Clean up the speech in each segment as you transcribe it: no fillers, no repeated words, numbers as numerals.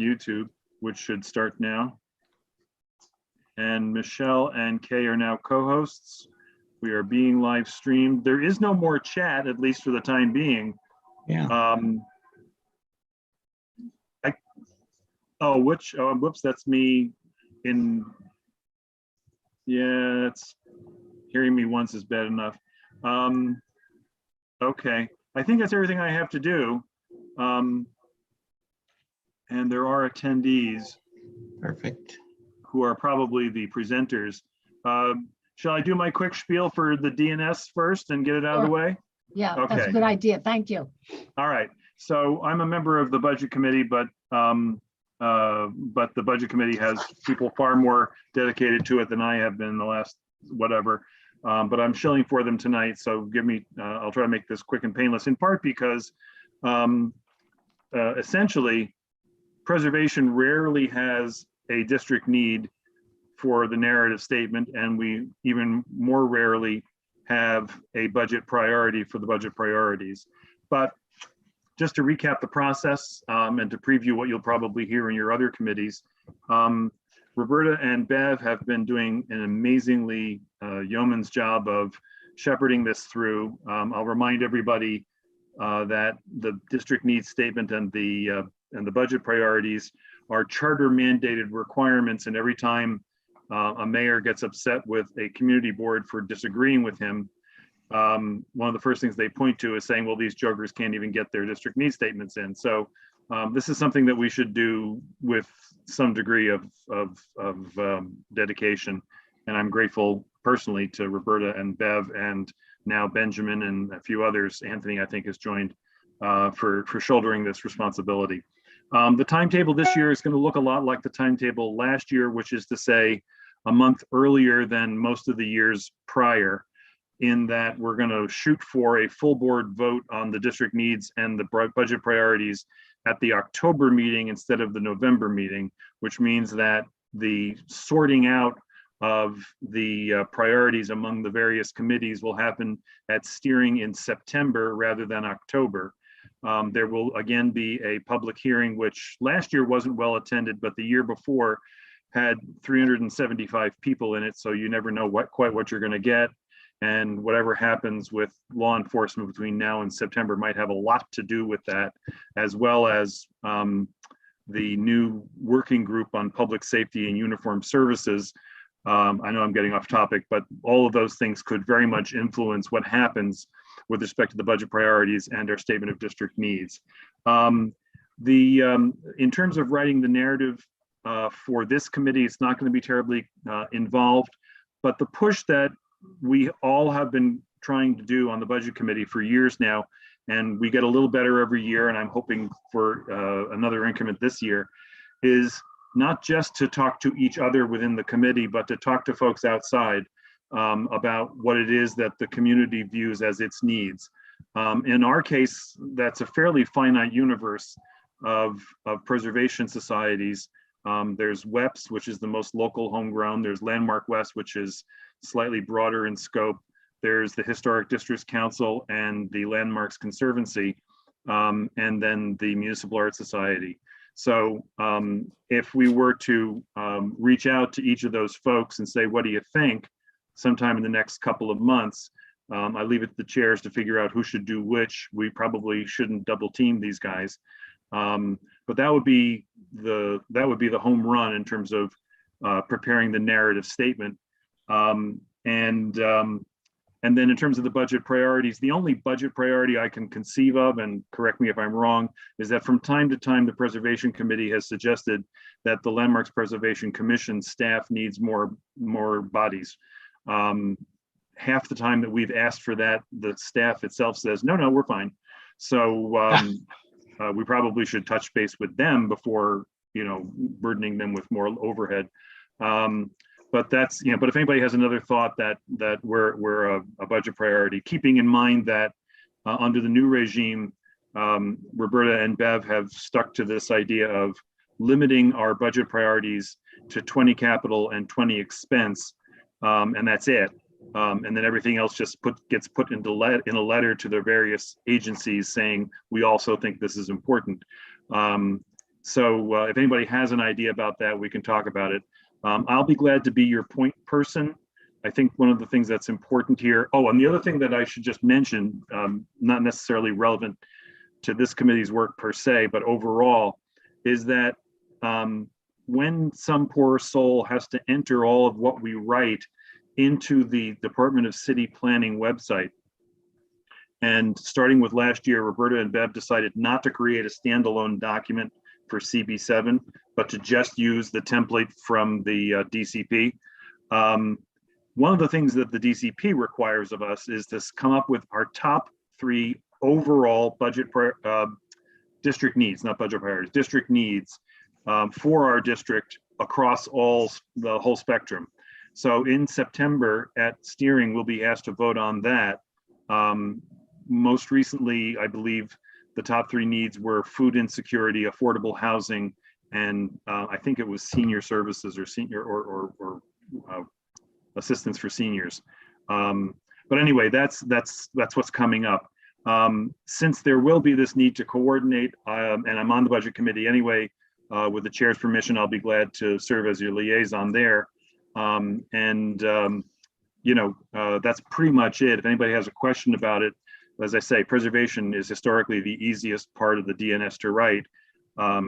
YouTube, which should start now. And Michelle and Kay are now co-hosts. We are being live streamed. There is no more chat, at least for the time being. Yeah. Whoops, that's me in, yeah, it's hearing me once is bad enough. Okay, I think that's everything I have to do. And there are attendees. Perfect. Who are probably the presenters. Shall I do my quick spiel for the DNS first and get it out of the way? Yeah, Okay. That's a good idea. Thank you. All right. So I'm a member of the Budget Committee, but the Budget Committee has people far more dedicated to it than I have been in the last whatever. But I'm shilling for them tonight. So give me, I'll try to make this quick and painless, in part because essentially preservation rarely has a district need for the narrative statement, and we even more rarely have a budget priority for the budget priorities. But just to recap the process and to preview what you'll probably hear in your other committees, Roberta and Bev have been doing an amazingly yeoman's job of shepherding this through. I'll remind everybody that the district needs statement and the budget priorities are charter mandated requirements, and every time a mayor gets upset with a community board for disagreeing with him, one of the first things they point to is saying, well, these jokers can't even get their district needs statements in. So this is something that we should do with some degree of dedication. And I'm grateful personally to Roberta and Bev, and now Benjamin and a few others. Anthony, I think, has joined for shouldering this responsibility. The timetable this year is going to look a lot like the timetable last year, which is to say a month earlier than most of the years prior, in that we're going to shoot for a full board vote on the district needs and the budget priorities at the October meeting instead of the November meeting, which means that the sorting out of the priorities among the various committees will happen at steering in September rather than October. There will again be a public hearing, which last year wasn't well attended, but the year before had 375 people in it. So you never know quite what you're going to get. And whatever happens with law enforcement between now and September might have a lot to do with that, as well as the new working group on public safety and uniform services. I know I'm getting off topic, but all of those things could very much influence what happens with respect to the budget priorities and our statement of district needs. In terms of writing the narrative for this committee, it's not going to be terribly involved, but the push that we all have been trying to do on the budget committee for years now, and we get a little better every year, and I'm hoping for another increment this year, is not just to talk to each other within the committee, but to talk to folks outside about what it is that the community views as its needs. In our case, that's a fairly finite universe of preservation societies. There's WEPS, which is the most local homegrown. There's Landmark West, which is slightly broader in scope. There's the Historic Districts Council and the Landmarks Conservancy, and then the Municipal Art Society. So if we were to reach out to each of those folks and say, what do you think, sometime in the next couple of months, I leave it to the chairs to figure out who should do which. We probably shouldn't double team these guys. But that would be the home run in terms of preparing the narrative statement. And then in terms of the budget priorities, the only budget priority I can conceive of, and correct me if I'm wrong, is that from time to time, the Preservation Committee has suggested that the Landmarks Preservation Commission staff needs more bodies. Half the time that we've asked for that, the staff itself says, no, we're fine. So we probably should touch base with them before, burdening them with more overhead. But that's, but if anybody has another thought that we're a budget priority, keeping in mind that under the new regime, Roberta and Bev have stuck to this idea of limiting our budget priorities to 20 capital and 20 expense, and that's it. And then everything else just gets put in a letter to the various agencies saying, we also think this is important. So if anybody has an idea about that, we can talk about it. I'll be glad to be your point person. I think one of the things that's important here. Oh, and the other thing that I should just mention, not necessarily relevant to this committee's work per se, but overall, is that when some poor soul has to enter all of what we write into the Department of City Planning website, and starting with last year, Roberta and Bev decided not to create a standalone document for CB7, but to just use the template from the DCP. One of the things that the DCP requires of us is to come up with our top 3 overall budget district needs, not budget priorities, district needs for our district across the whole spectrum. So in September at steering, we'll be asked to vote on that. Most recently, I believe the top 3 needs were food insecurity, affordable housing, and I think it was senior services or senior or assistance for seniors. But anyway, that's what's coming up. Since there will be this need to coordinate, and I'm on the budget committee anyway, with the chair's permission, I'll be glad to serve as your liaison there. That's pretty much it. If anybody has a question about it, as I say, preservation is historically the easiest part of the DNS to write.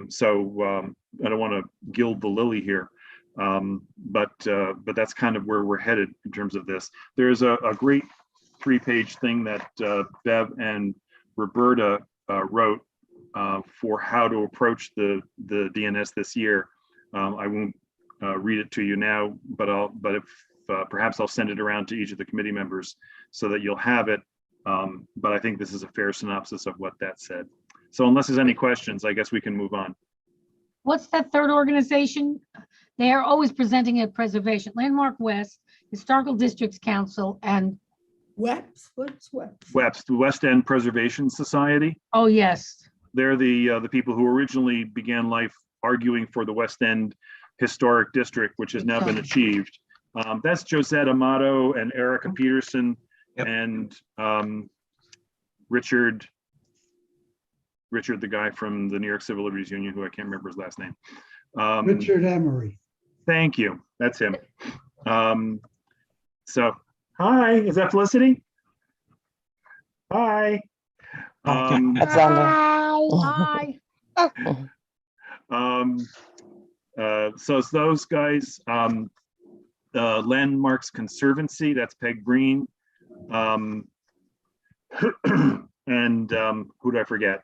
So I don't want to gild the lily here. But that's kind of where we're headed in terms of this. There's a great 3-page thing that Bev and Roberta wrote for how to approach the DNS this year. I won't read it to you now, but if perhaps I'll send it around to each of the committee members so that you'll have it. But I think this is a fair synopsis of what that said. So unless there's any questions, I guess we can move on. What's that third organization? They are always presenting at preservation. Landmark West, Historical Districts Council, and WEPS. What's WEPS? WEPS, the West End Preservation Society. oh yes, They're the people who originally began life arguing for the West End Historic District, which has now been achieved. That's Josette Amato and Erica Peterson. Yep. And Richard, the guy from the New York Civil Liberties Union, who I can't remember his last name. Richard Emery. Thank you. That's him. So, hi, is that Felicity? Hi. hi. So it's those guys. Landmarks Conservancy, that's Peg Green. And who did I forget?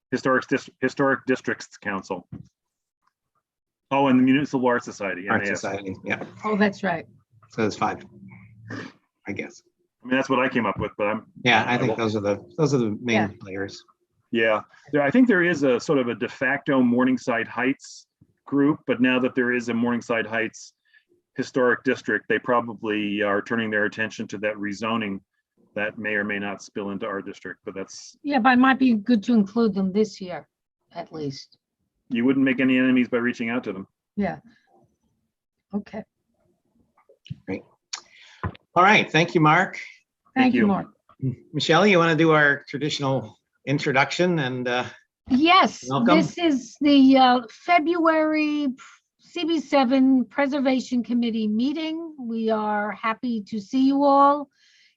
Historic Districts Council. Oh, and the Municipal Art Society. Art MAS. Society, yeah. Oh, that's right. So it's 5, I guess. I mean, that's what I came up with, but I think those are the main players. Yeah, I think there is a sort of a de facto Morningside Heights group, but now that there is a Morningside Heights historic district, they probably are turning their attention to that rezoning that may or may not spill into our district, but that's. Yeah, but it might be good to include them this year, at least. You wouldn't make any enemies by reaching out to them. Yeah. Okay. Great. All right. Thank you, Mark. Thank you, Mark. Michelle, you want to do our traditional introduction and yes, welcome. This is the February CB7 Preservation Committee meeting. We are happy to see you all.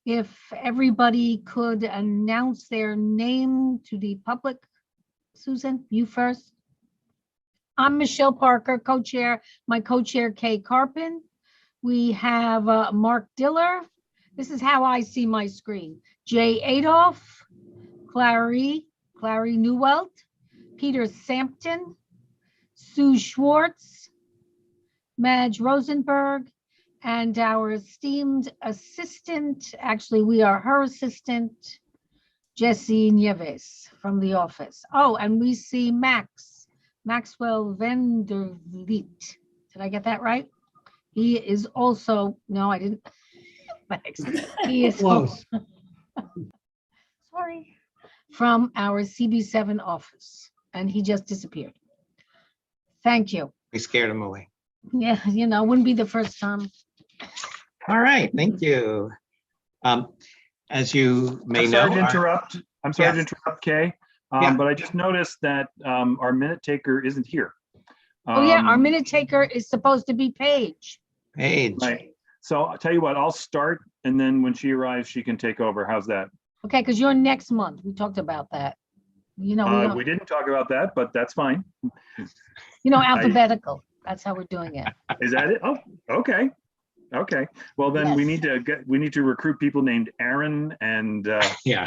If everybody could announce their name to the public. Susan, you first. I'm Michelle Parker, co-chair, my co-chair Kay Carpin. We have Mark Diller. This is how I see my screen. Jay Adolph, Clary Newelt, Peter Sampton, Sue Schwartz, Madge Rosenberg, and our esteemed assistant, actually we are her assistant, Jessie Nieves from the office. Oh, and we see Maxwell Vandervliet. Did I get that right? He is also, no, I didn't. Max. He is Close. sorry, from our CB7 office, and he just disappeared. Thank you. We scared him away. Yeah, wouldn't be the first time. All right, thank you. As you may know, I'm sorry to interrupt, Kay. Yeah. But I just noticed that our minute taker isn't here. Oh, yeah, our Um, minute taker is supposed to be Paige. Paige. Right. So I'll tell you what, I'll start, and then when she arrives, she can take over. How's that? Okay, because you're next month. We talked about that. You know, We didn't talk about that, but that's fine. alphabetical. That's how we're doing it. Is that it? Oh, okay. Okay. Well, then we Yes. need to recruit people named Aaron and Yeah.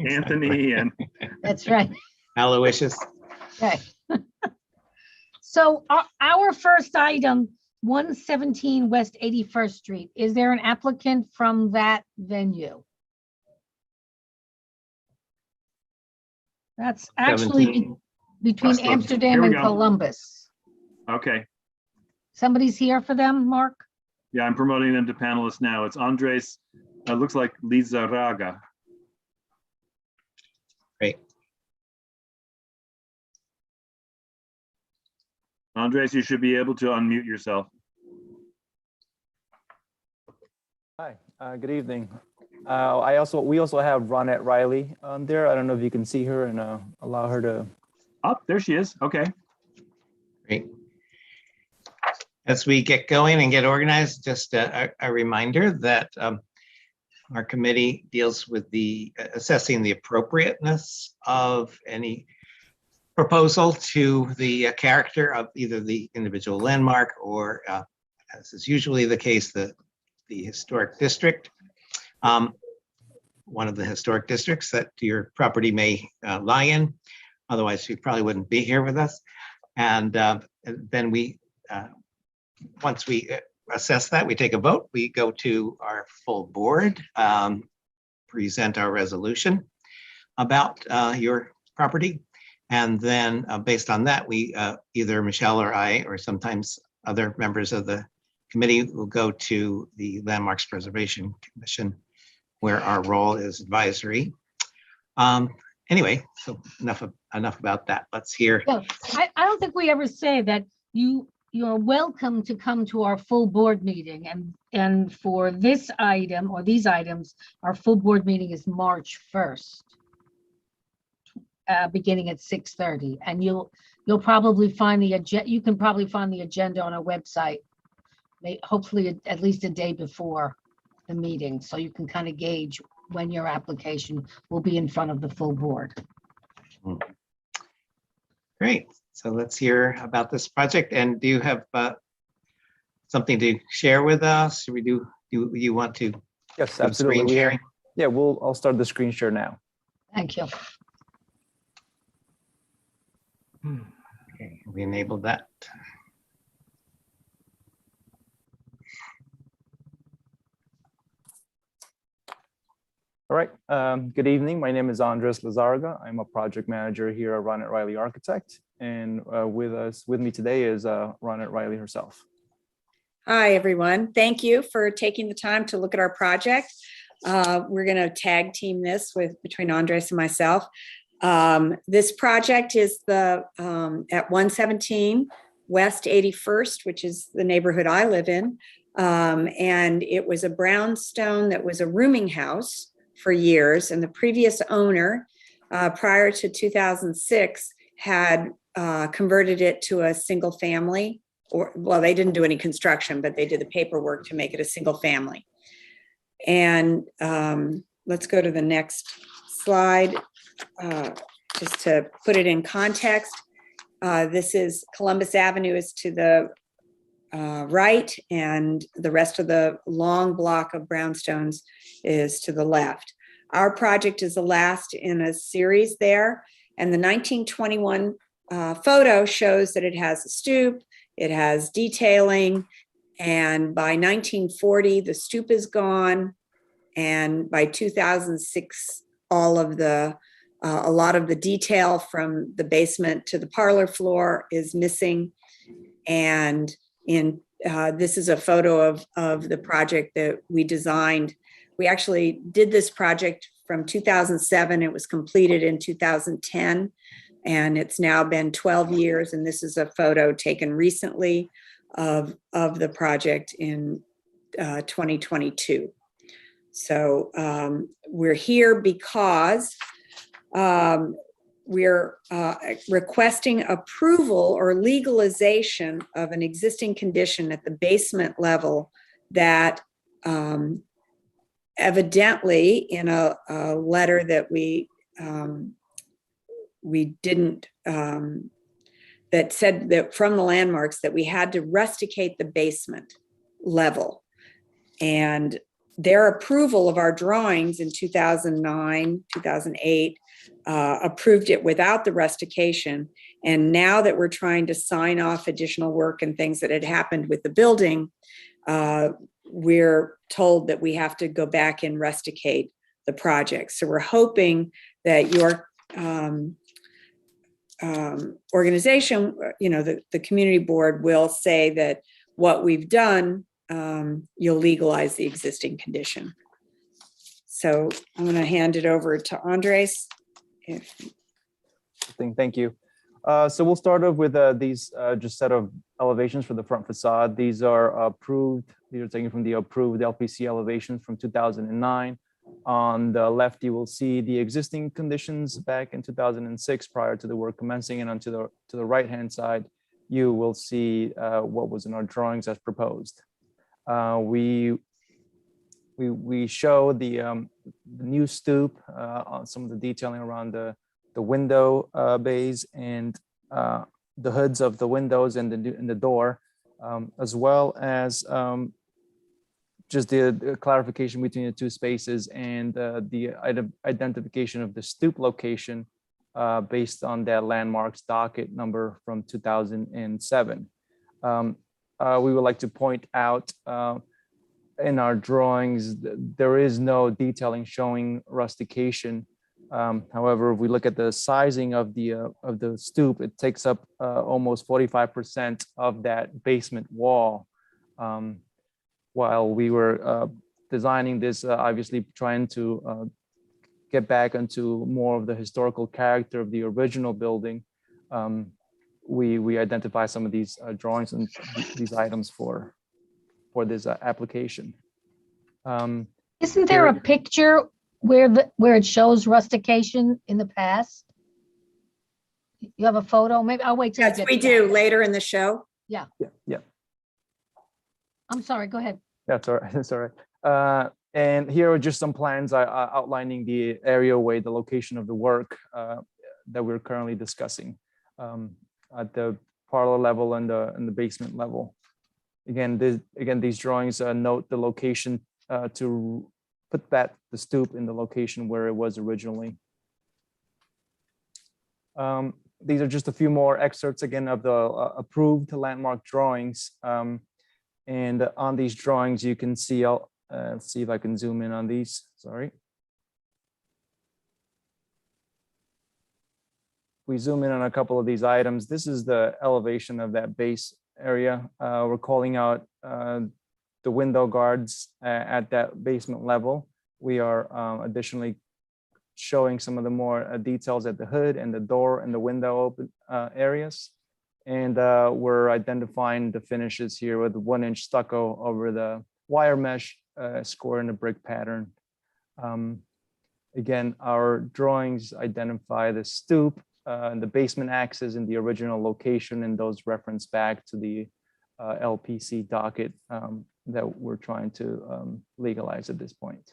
Anthony and That's right. Aloysius. Okay. So our first item, 117 West 81st Street. Is there an applicant from that venue? That's actually 17. between Westwood. Amsterdam Here we and go. Columbus. okay. Somebody's here for them, Mark? Yeah, I'm promoting them to panelists now. It's Andres, looks like Lizarraga. Great. Andres, you should be able to unmute yourself. Hi, good evening. We also have Ronette Riley on there. I don't know if you can see her and allow her to. Oh, there she is. Okay. Great. As we get going and get organized, just a reminder that our committee deals with the assessing the appropriateness of any proposal to the character of either the individual landmark or, as is usually the case, the historic district. One of the historic districts that your property may lie in. Otherwise, you probably wouldn't be here with us. And then we, once we assess that, we take a vote. We go to our full board, present our resolution about your property. And then based on that, we either Michelle or I, or sometimes other members of the committee will go to the Landmarks Preservation Commission, where our role is advisory. Anyway, so enough about that. Let's hear. No, I don't think we ever say that you're welcome to come to our full board meeting. And for this item or these items, our full board meeting is March 1st. Beginning at 6:30, and you'll probably find you can probably find the agenda on our website, hopefully at least a day before the meeting, so you can kind of gauge when your application will be in front of the full board. Great. So let's hear about this project. And do you have something to share with us? Should we do you want to? Yes, do absolutely. screen sharing? Yeah, I'll start the screen share now. Thank you. Okay, we enabled that. All right. Good evening. My name is Andres Lizarraga. I'm a project manager here at Ronette Riley Architect, and with me today is Ronette Riley herself. Hi, everyone. Thank you for taking the time to look at our project. We're going to tag team this between Andres and myself. This project is at 117 West 81st, which is the neighborhood I live in. And it was a brownstone that was a rooming house for years. And the previous owner, prior to 2006, had converted it to a single family. Well, they didn't do any construction, but they did the paperwork to make it a single family. And let's go to the next slide. Just to put it in context, this is Columbus Avenue is to the right, and the rest of the long block of brownstones is to the left. Our project is the last in a series there, and the 1921 photo shows that it has a stoop, it has detailing, and by 1940, the stoop is gone, and by 2006, a lot of the detail from the basement to the parlor floor is missing. And this is a photo of the project that we designed. We actually did this project from 2007. It was completed in 2010, and it's now been 12 years. And this is a photo taken recently of the project in 2022. So we're here because we're requesting approval or legalization of an existing condition at the basement level that evidently in a letter that we didn't, that said that from the landmarks that we had to rusticate the basement level. And their approval of our drawings in 2009, 2008, approved it without the rustication. And now that we're trying to sign off additional work and things that had happened with the building, we're told that we have to go back and rusticate the project. So we're hoping that your organization, the community board will say that what we've done, you'll legalize the existing condition. So I'm going to hand it over to Andres. Thank you. So we'll start off with these just set of elevations for the front facade. These are approved. These are taken from the approved LPC elevations from 2009. On the left, you will see the existing conditions back in 2006 prior to the work commencing, and on to the right-hand side, you will see what was in our drawings as proposed. We show the new stoop on some of the detailing around the window bays and the hoods of the windows and the door, as well as just the clarification between the two spaces and the identification of the stoop location based on that landmarks docket number from 2007. We would like to point out in our drawings, there is no detailing showing rustication. However, if we look at the sizing of the stoop, it takes up almost 45% of that basement wall. While we were designing this, obviously trying to get back into more of the historical character of the original building, we identify some of these drawings and these items for this application. Isn't there a picture where it shows rustication in the past? You have a photo? Maybe I'll wait till you Yes, get we to do that. later in the show. Yeah. I'm sorry, go ahead. That's all right. That's all right. And here are just some plans outlining the areaway, the location of the work that we're currently discussing at the parlor level and the basement level. Again, these drawings note the location to put the stoop in the location where it was originally. These are just a few more excerpts again of the approved landmark drawings. And on these drawings, you can see, I'll see if I can zoom in on these, sorry. We zoom in on a couple of these items. This is the elevation of that base area. We're calling out the window guards at that basement level. We are additionally showing some of the more details at the hood and the door and the window open areas. And we're identifying the finishes here with 1-inch stucco over the wire mesh score in a brick pattern. Again, our drawings identify the stoop and the basement axis in the original location, and those reference back to the LPC docket that we're trying to legalize at this point.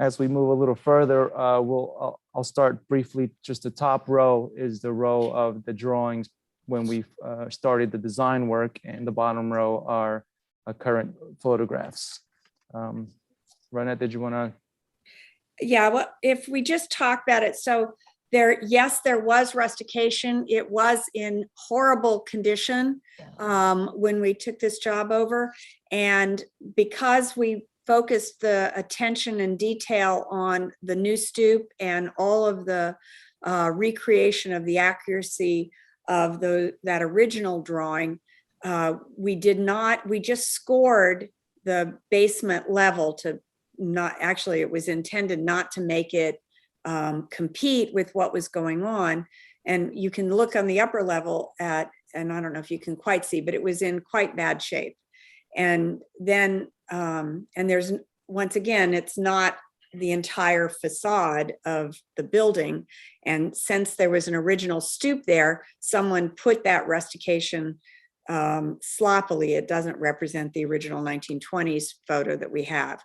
As we move a little further, I'll start briefly. Just the top row is the row of the drawings when we started the design work, and the bottom row are current photographs. Rana, did you want to? Yeah, well, if we just talk about it, so yes, there was rustication. It was in horrible condition when we took this job over, and because we focused the attention and detail on the new stoop and all of the recreation of the accuracy of that original drawing, we just scored the basement level to not, actually it was intended not to make it compete with what was going on. And you can look on the upper level and I don't know if you can quite see, but it was in quite bad shape. And then, and there's, once again, it's not the entire facade of the building. And since there was an original stoop there, someone put that rustication sloppily. It doesn't represent the original 1920s photo that we have.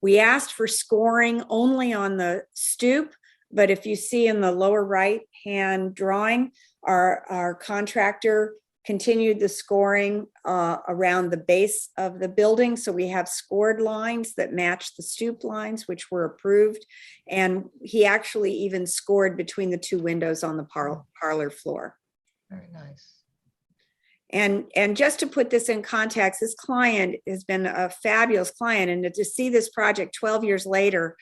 We asked for scoring only on the stoop, but if you see in the lower right hand drawing, our contractor continued the scoring around the base of the building. So we have scored lines that match the stoop lines, which were approved. And he actually even scored between the two windows on the parlor floor. Very nice. And just to put this in context, this client has been a fabulous client, and to see this project 12 years later,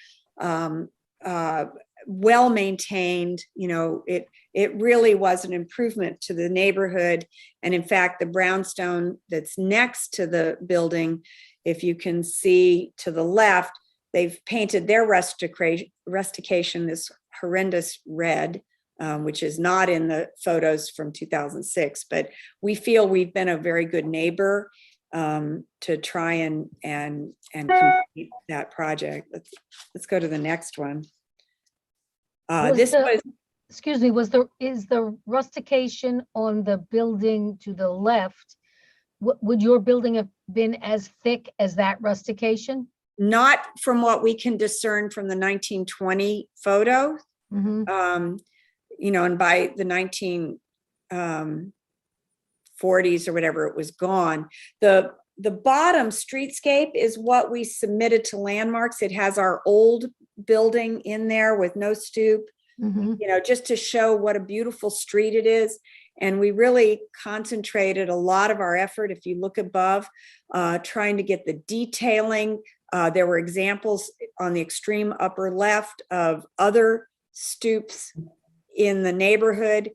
well maintained, you know, it really was an improvement to the neighborhood. And in fact, the brownstone that's next to the building, if you can see to the left, they've painted their rustication this horrendous red. Which is not in the photos from 2006, but we feel we've been a very good neighbor to try and complete that project. Let's go to the next one. Excuse me, is the rustication on the building to the left, would your building have been as thick as that rustication? Not from what we can discern from the 1920 photo. Mm-hmm. You know, and by the 1940s or whatever, it was gone. The bottom streetscape is what we submitted to Landmarks. It has our old building in there with no stoop, Mm-hmm. you know, just to show what a beautiful street it is. And we really concentrated a lot of our effort, if you look above, trying to get the detailing. There were examples on the extreme upper left of other stoops in the neighborhood,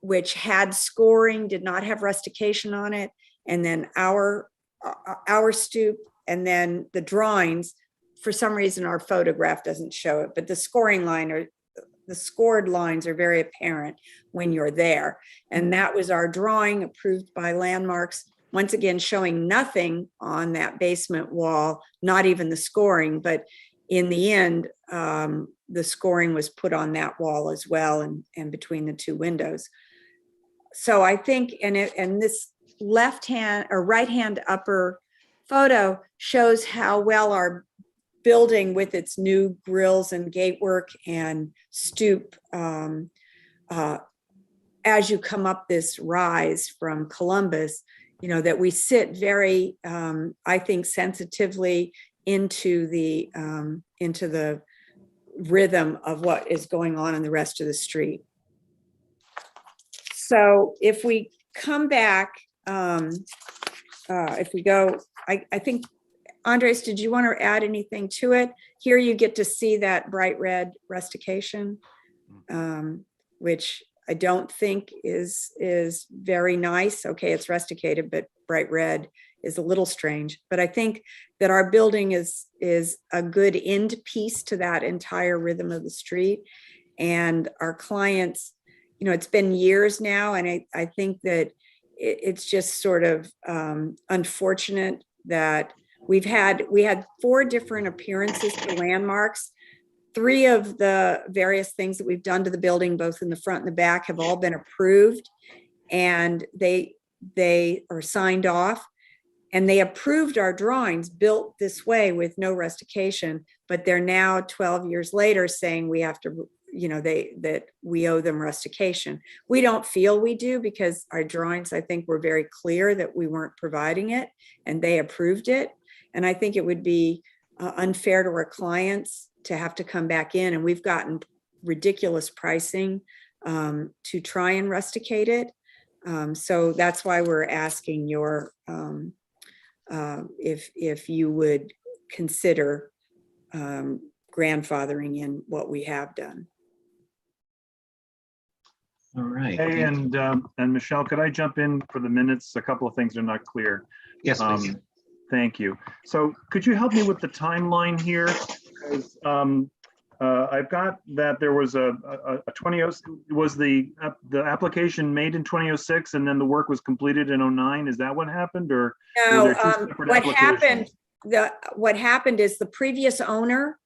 which had scoring, did not have rustication on it. And then our stoop, and then the drawings, for some reason, our photograph doesn't show it, but the scoring line or the scored lines are very apparent when you're there. And that was our drawing approved by Landmarks, once again, showing nothing on that basement wall, not even the scoring, but in the end, the scoring was put on that wall as well, and between the two windows. So I think, and this left hand or right hand upper photo shows how well our building with its new grills and gatework and stoop, as you come up this rise from Columbus, you know, that we sit very, I think, sensitively into the rhythm of what is going on in the rest of the street. So if we come back, if we go, I think, Andres, did you want to add anything to it? Here you get to see that bright red rustication, which I don't think is very nice. Okay, it's rusticated, but bright red is a little strange. But I think that our building is a good end piece to that entire rhythm of the street. And our clients, you know, it's been years now, and I think that it's just sort of unfortunate that we had 4 different appearances to Landmarks. 3 of the various things that we've done to the building, both in the front and the back, have all been approved, and they are signed off, and they approved our drawings built this way with no rustication, but they're now 12 years later saying we have to, you know, that we owe them rustication. We don't feel we do, because our drawings, I think, were very clear that we weren't providing it, and they approved it. And I think it would be unfair to our clients to have to come back in, and we've gotten ridiculous pricing to try and rusticate it. So that's why we're asking your, if you would consider grandfathering in what we have done. All right. Hey, and Michelle, could I jump in for the minutes? A couple of things are not clear. Yes, please. Thank you. So could you help me with the timeline here? Because I've got that there was a 20, was the application made in 2006 and then the work was completed in 09? Is that what happened, or No, were there 2 separate what happened, applications? what happened is the previous owner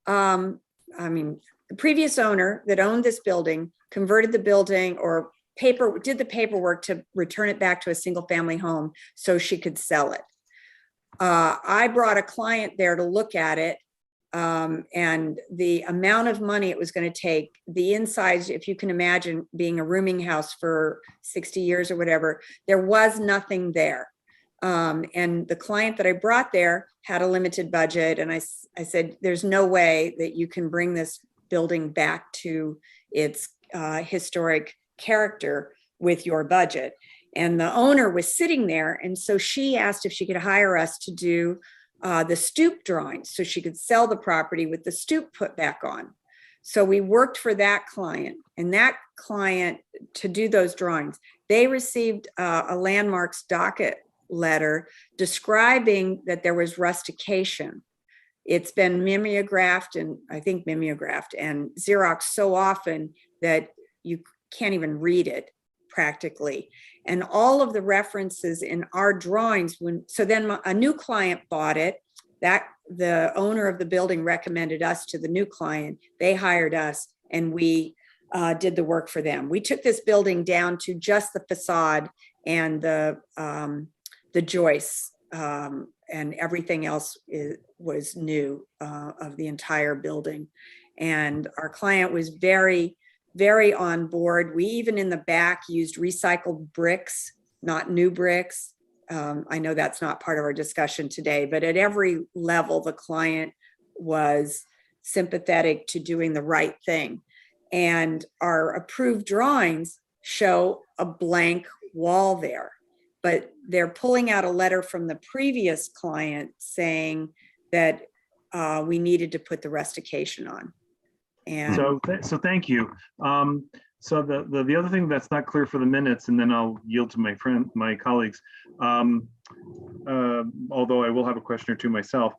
I mean, the previous owner that owned this building converted the building or did the paperwork to return it back to a single family home so she could sell it. I brought a client there to look at it. And the amount of money it was going to take, the inside, if you can imagine being a rooming house for 60 years or whatever, there was nothing there. And the client that I brought there had a limited budget. And I said, there's no way that you can bring this building back to its historic character with your budget. And the owner was sitting there. And so she asked if she could hire us to do the stoop drawings so she could sell the property with the stoop put back on. So we worked for that client, and that client to do those drawings. They received a Landmarks docket letter describing that there was rustication. It's been mimeographed and I think mimeographed and Xerox so often that you can't even read it practically. And all of the references in our drawings, so then a new client bought it, that the owner of the building recommended us to the new client. They hired us and we did the work for them. We took this building down to just the facade and the joists, and everything else was new of the entire building. And our client was very, very on board. We even in the back used recycled bricks, not new bricks. I know that's not part of our discussion today, but at every level, the client was sympathetic to doing the right thing. And our approved drawings show a blank wall there, but they're pulling out a letter from the previous client saying that we needed to put the rustication on. And so thank you. So the other thing that's not clear for the minutes, and then I'll yield to my colleagues, although I will have a question or two myself.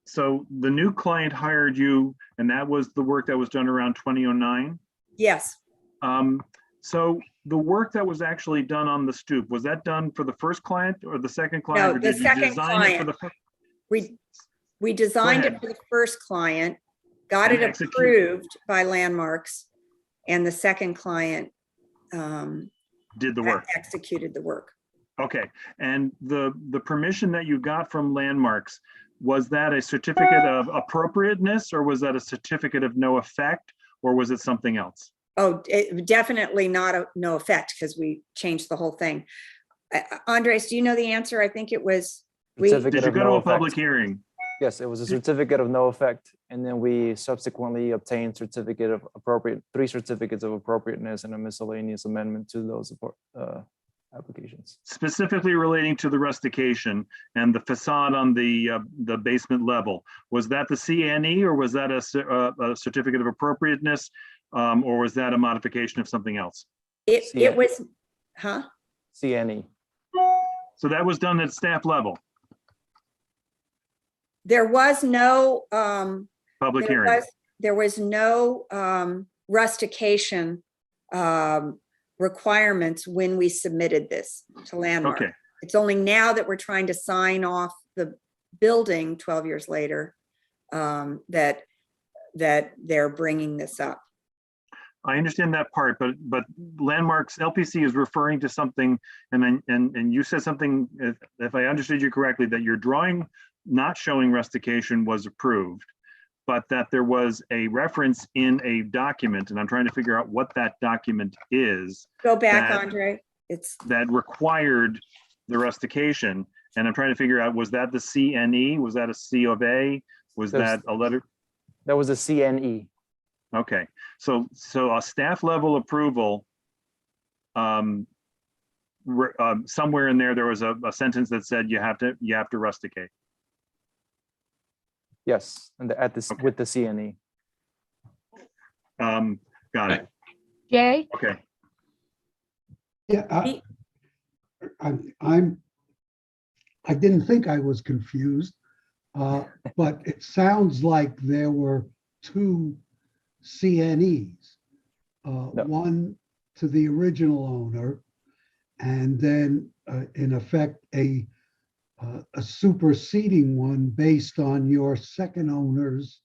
So the new client hired you, and that was the work that was done around 2009? yes, So the work that was actually done on the stoop, was that done for the first client or the second client? No, or the did you second design it for client. the we designed ahead. it for the first client, got And it execute. approved by Landmarks, and the second client Did the work? executed the work. Okay, and the permission that you got from Landmarks, was that a certificate of appropriateness, or was that a certificate of no effect, or was it something else? Oh, definitely not no effect because we changed the whole thing. Andres, do you know the answer? I think it was, Certificate Did you of go to no a public effect. hearing? Yes, it was a certificate of no effect, and then we subsequently obtained three certificates of appropriateness and a miscellaneous amendment to those applications. Specifically relating to the rustication and the facade on the basement level, was that the CNE, or was that a certificate of appropriateness, or was that a modification of something else? it was, huh? CNE. So that was done at staff level, There was no public hearing. there was no rustication requirements when we submitted this to Landmark. Okay, It's only now that we're trying to sign off the building 12 years later that they're bringing this up. I understand that part, but Landmarks LPC is referring to something, and you said something, if I understood you correctly, that your drawing not showing rustication was approved, but that there was a reference in a document, and I'm trying to figure out what that document is. Go back, that- Andre. It's That required the rustication, and I'm trying to figure out, was that the CNE? Was that a C of A? Was that a letter? That was a CNE. Okay, so a staff level approval, somewhere in there was a sentence that said you have to rusticate. Yes, and Okay. with the CNE. Got it. Jay? Okay. Yeah, I didn't think I was confused, but it sounds like there were two CNEs, one to the original owner, and then in effect a a superseding one based on your second owner's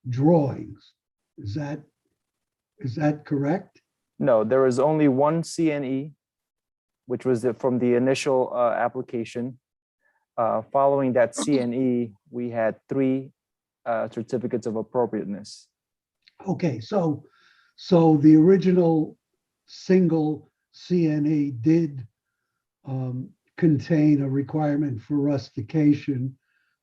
drawings. Is that correct? No, there was only one CNE, which was from the initial application. Following that CNE, we had 3 certificates of appropriateness. Okay, so the original single CNE did contain a requirement for rustication,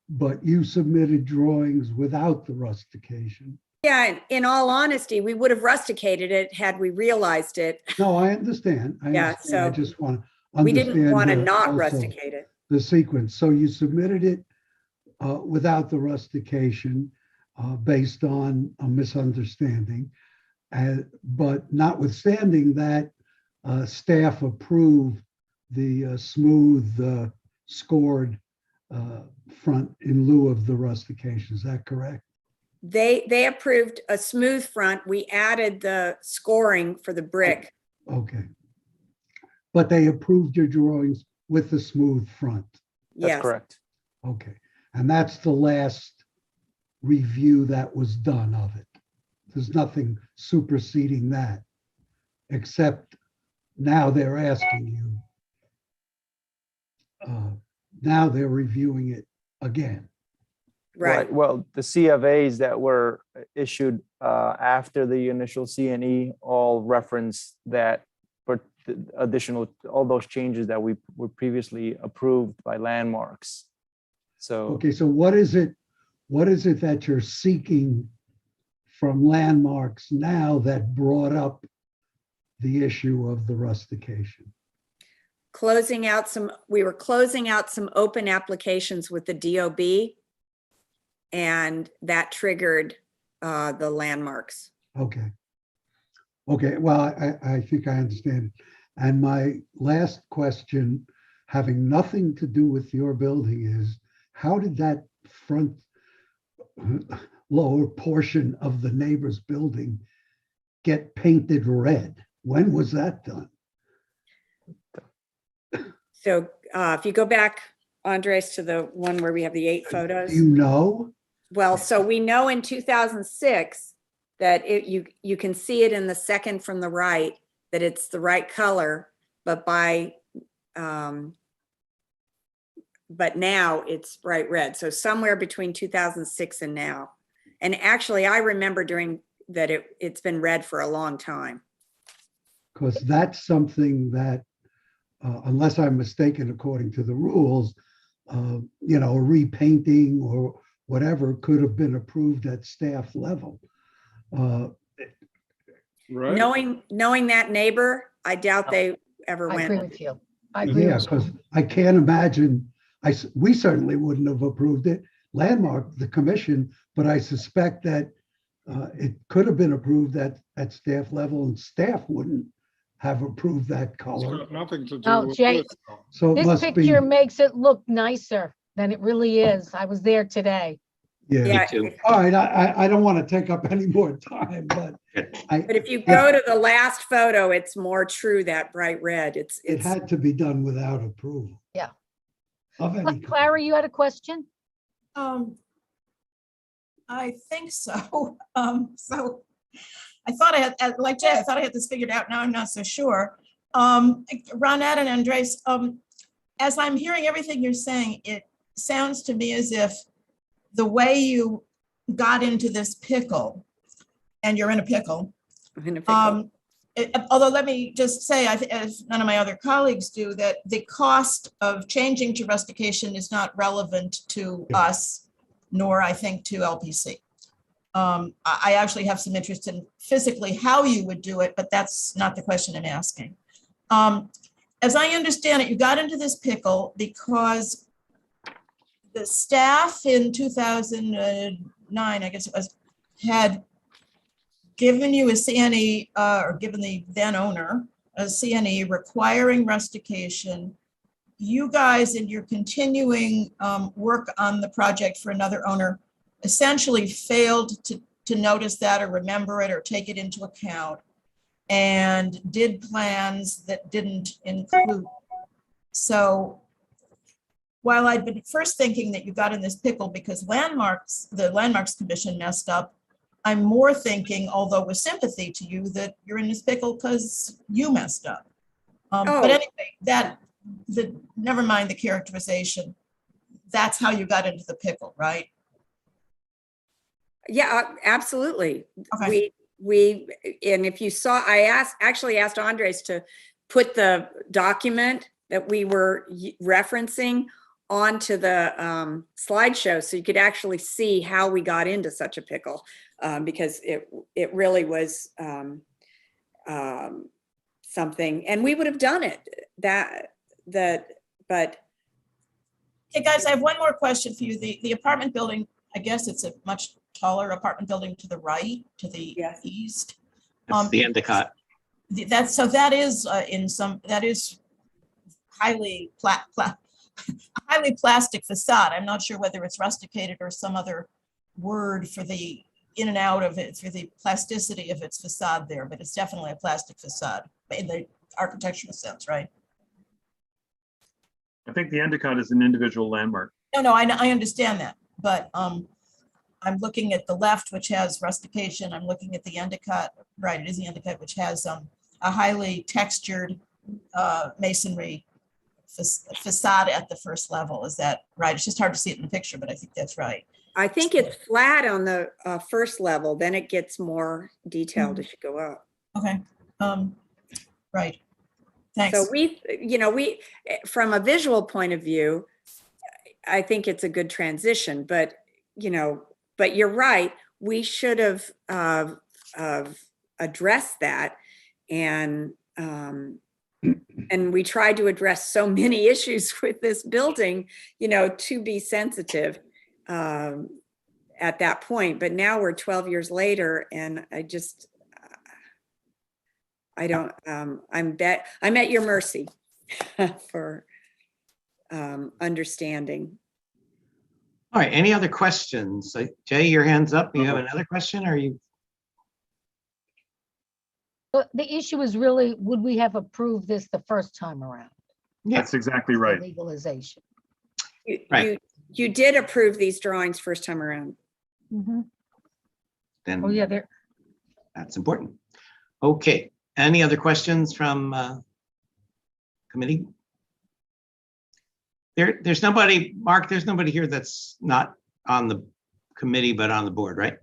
but you submitted drawings without the rustication. Yeah, in all honesty, we would have rusticated it had we realized it. No, I understand. Yeah, I so just want to We didn't understand want to the- not also rusticate it. the sequence. So you submitted it without the rustication based on a misunderstanding. But notwithstanding that, staff approved the smooth scored front in lieu of the rustication. Is that correct? They approved a smooth front. We added the scoring for the brick. Okay. But they approved your drawings with the smooth front. That's Yes, correct. Okay. And that's the last review that was done of it. There's nothing superseding that, except now they're asking you. Now they're reviewing it again. right. Well, the CFAs that were issued after the initial CNE all reference that for additional, all those changes that we were previously approved by landmarks. So Okay, so what is it that you're seeking from landmarks now that brought up the issue of the rustication? We were closing out some open applications with the DOB, and that triggered the landmarks. Okay. Okay, well, I think I understand. And my last question, having nothing to do with your building, is how did that front lower portion of the neighbor's building get painted red? When was that done? So if you go back, Andres, to the one where we have the 8 photos. Do you know? Well, so we know in 2006 that you can see it in the second from the right, that it's the right color, but but now it's bright red. So somewhere between 2006 and now. And actually, I remember during that it's been red for a long time. Because that's something that, unless I'm mistaken, according to the rules, a repainting or whatever could have been approved at staff level. Right. Knowing that neighbor, I doubt they ever I went. agree with you. I agree Yeah, with you. because I can't imagine, we certainly wouldn't have approved it, Landmark, the commission, but I suspect that it could have been approved at staff level and staff wouldn't have approved that It's color. got nothing to do No, with Jay, this. So it This must be, picture makes it look nicer than it really is. I was there today. yeah. Yeah, too. All right, I don't want to take up any more time, but but if you go to the last photo, it's more true, that bright red. it It's had to be done without approval. Yeah. Of any kind. Clara, you had a question? I think so. So I thought I had, like Jay, I thought I had this figured out. Now I'm not so sure. Ronette and Andres, as I'm hearing everything you're saying, it sounds to me as if the way you got into this pickle, and you're in a pickle, although let me just say, as none of my other colleagues do, that the cost of changing to rustication is not relevant to us, nor I think to LPC. I actually have some interest in physically how you would do it, but that's not the question I'm asking. As I understand it, you got into this pickle because the staff in 2009, I guess it was, had given you a CNE, or given the then owner a CNE requiring rustication. You guys, in your continuing work on the project for another owner, essentially failed to notice that or remember it or take it into account, and did plans that didn't include. So while I'd been first thinking that you got in this pickle because the Landmarks Commission messed up, I'm more thinking, although with sympathy to you, that you're in this pickle because you messed up. But anyway, never mind the characterization. That's how you got into the pickle, right? Yeah, absolutely. Okay. And if you saw, I actually asked Andres to put the document that we were referencing onto the slideshow so you could actually see how we got into such a pickle, because it really was something, and we would have done it but. Hey guys, I have one more question for you. The apartment building, I guess it's a much taller apartment building to the right, to the east. That's the Endicott. That is highly highly plastic facade. I'm not sure whether it's rusticated or some other word for the in and out of it, for the plasticity of its facade there, but it's definitely a plastic facade in the architectural sense, right? I think the Endicott is an individual landmark. No, I understand that, but I'm looking at the left, which has rustication. I'm looking at the Endicott, right, it is the Endicott, which has a highly textured masonry facade at the first level. Is that right? It's just hard to see it in the picture, but I think that's right. I think it's flat on the first level, then it gets more detailed as you go up. Okay, right. Thanks. So we, from a visual point of view, I think it's a good transition, but you're right. We should have addressed that, and we tried to address so many issues with this building, to be sensitive at that point. But now we're 12 years later, and I'm at your mercy for understanding. All right, any other questions? Jay, your hand's up. You have another question, or you? But the issue is really, would we have approved this the first time around? Yeah, That's exactly right. Legalization. Right. You did approve these drawings first time around. Mhm. then Oh, yeah, there. that's important. Okay, any other questions from committee? There's nobody, Mark, there's nobody here that's not on the committee, but on the board, right?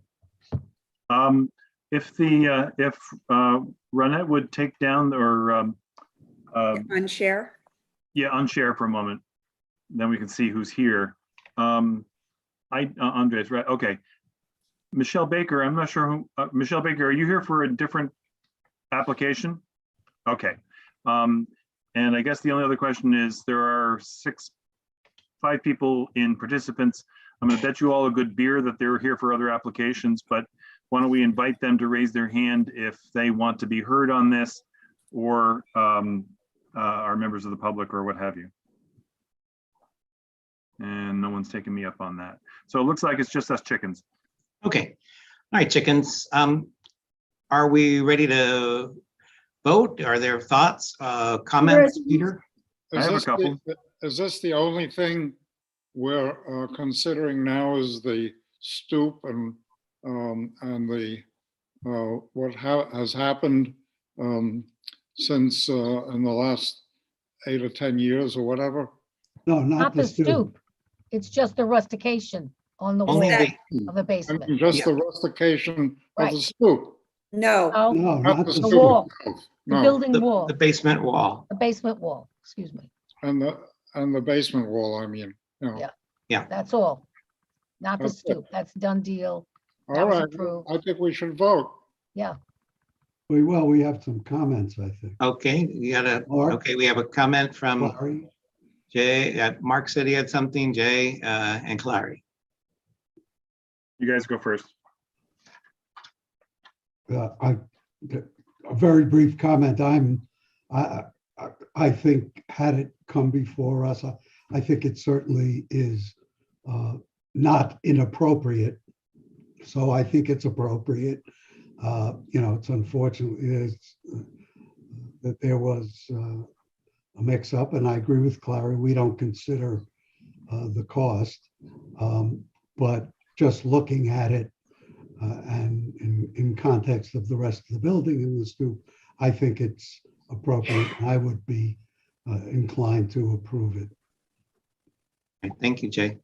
If Ronette would take down or Unshare. unshare for a moment, then we can see who's here. Andres, right? Okay. Michelle Baker, I'm not sure who. Michelle Baker, are you here for a different application? Okay. And I guess the only other question is, there are 5 people in participants. I'm going to bet you all a good beer that they're here for other applications, but why don't we invite them to raise their hand if they want to be heard on this, or are members of the public or what have you. And no one's taking me up on that. So it looks like it's just us chickens. Okay, all right, chickens. Are we ready to vote? Are there thoughts, comments, Peter? I have a couple. Is this the only thing we're considering now, is the stoop and the what has happened since in the last 8 or 10 years or whatever? No, Not the stoop. It's just the rustication on the wall Only of the I basement. mean, just Yeah. the rustication of Right. the stoop. No, Oh, No, Not not the the the stoop wall, itself. the No, building wall, the basement wall. the basement wall, excuse me. and the basement wall, I mean. Yeah. That's all. Not the That's it. stoop. That's done deal. That All was right, approved. I think we should vote. Yeah. we have some comments, I think. Okay, you got Mark? okay, we have a comment from Clary? Jay. Mark said he had something, Jay, and Clary. You guys go first. A very brief comment. I think had it come before us, I think it certainly is not inappropriate. So I think it's appropriate. It's unfortunate that there was a mix-up, and I agree with Clary. We don't consider the cost. But just looking at it and in context of the rest of the building and the stoop, I think it's appropriate. I would be inclined to approve it. Thank you, Jay.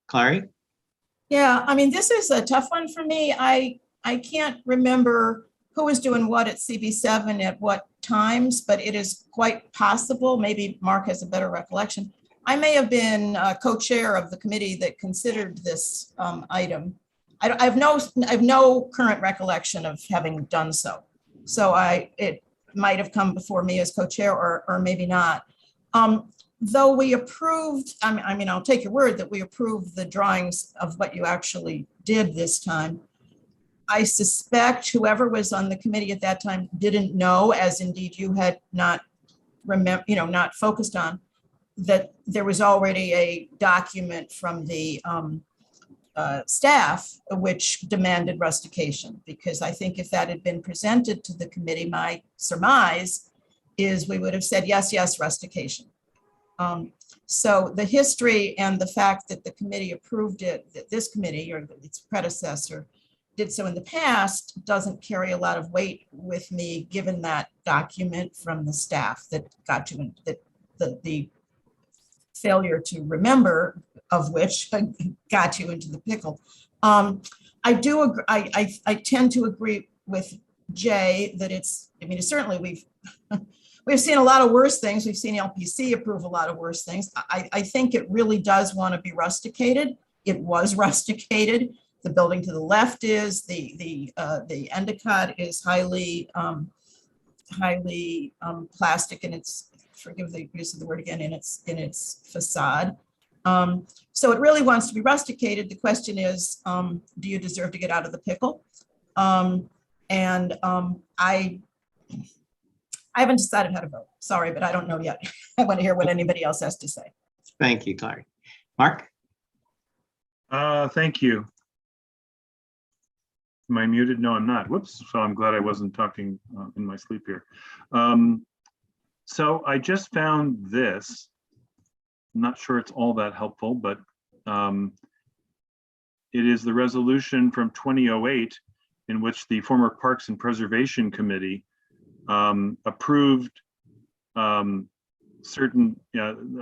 Clary? Yeah, I mean, this is a tough one for me. I can't remember who was doing what at CB7 at what times, but it is quite possible, maybe Mark has a better recollection. I may have been co-chair of the committee that considered this item. I have no current recollection of having done so. So it might have come before me as co-chair or maybe not. Though we approved, I mean, I'll take your word that we approved the drawings of what you actually did this time. I suspect whoever was on the committee at that time didn't know, as indeed you had not not focused on, that there was already a document from the staff which demanded rustication, because I think if that had been presented to the committee, my surmise is we would have said, yes, yes, rustication. So the history and the fact that the committee approved it, that this committee or its predecessor did so in the past, doesn't carry a lot of weight with me, given that document from the staff that got you in, that the failure to remember of which got you into the pickle. I do agree. I tend to agree with Jay that it's, I mean, certainly we've seen a lot of worse things. We've seen LPC approve a lot of worse things. I think it really does want to be rusticated. It was rusticated. The building to the left is, the Endicott is highly plastic in its, forgive the use of the word again, in its facade. So it really wants to be rusticated. The question is, do you deserve to get out of the pickle? I haven't decided how to vote. Sorry, but I don't know yet. I want to hear what anybody else has to say. Thank you, Clary. Mark? Thank you. Am I muted? No, I'm not. Whoops. So I'm glad I wasn't talking in my sleep here. So I just found this. I'm not sure it's all that helpful, but it is the resolution from 2008 in which the former Parks and Preservation Committee approved certain,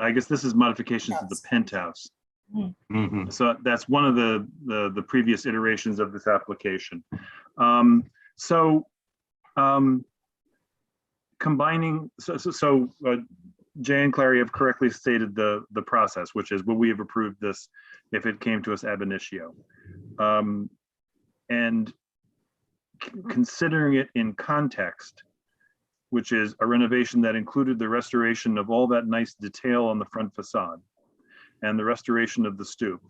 I guess this is modifications to the penthouse. Mm-hmm. So that's one of the previous iterations of this application. Combining, Jay and Clary have correctly stated the process, which is, will we have approved this if it came to us ab initio? And considering it in context, which is a renovation that included the restoration of all that nice detail on the front facade and the restoration of the stoop,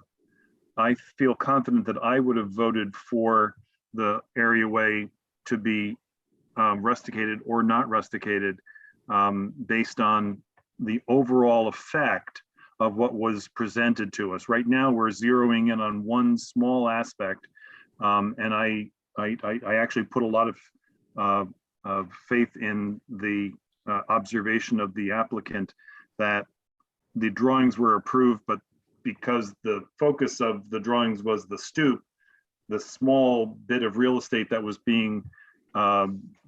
I feel confident that I would have voted for the areaway to be rusticated or not rusticated based on the overall effect of what was presented to us. Right now, we're zeroing in on one small aspect, and I actually put a lot of faith in the observation of the applicant that the drawings were approved, but because the focus of the drawings was the stoop, the small bit of real estate that was being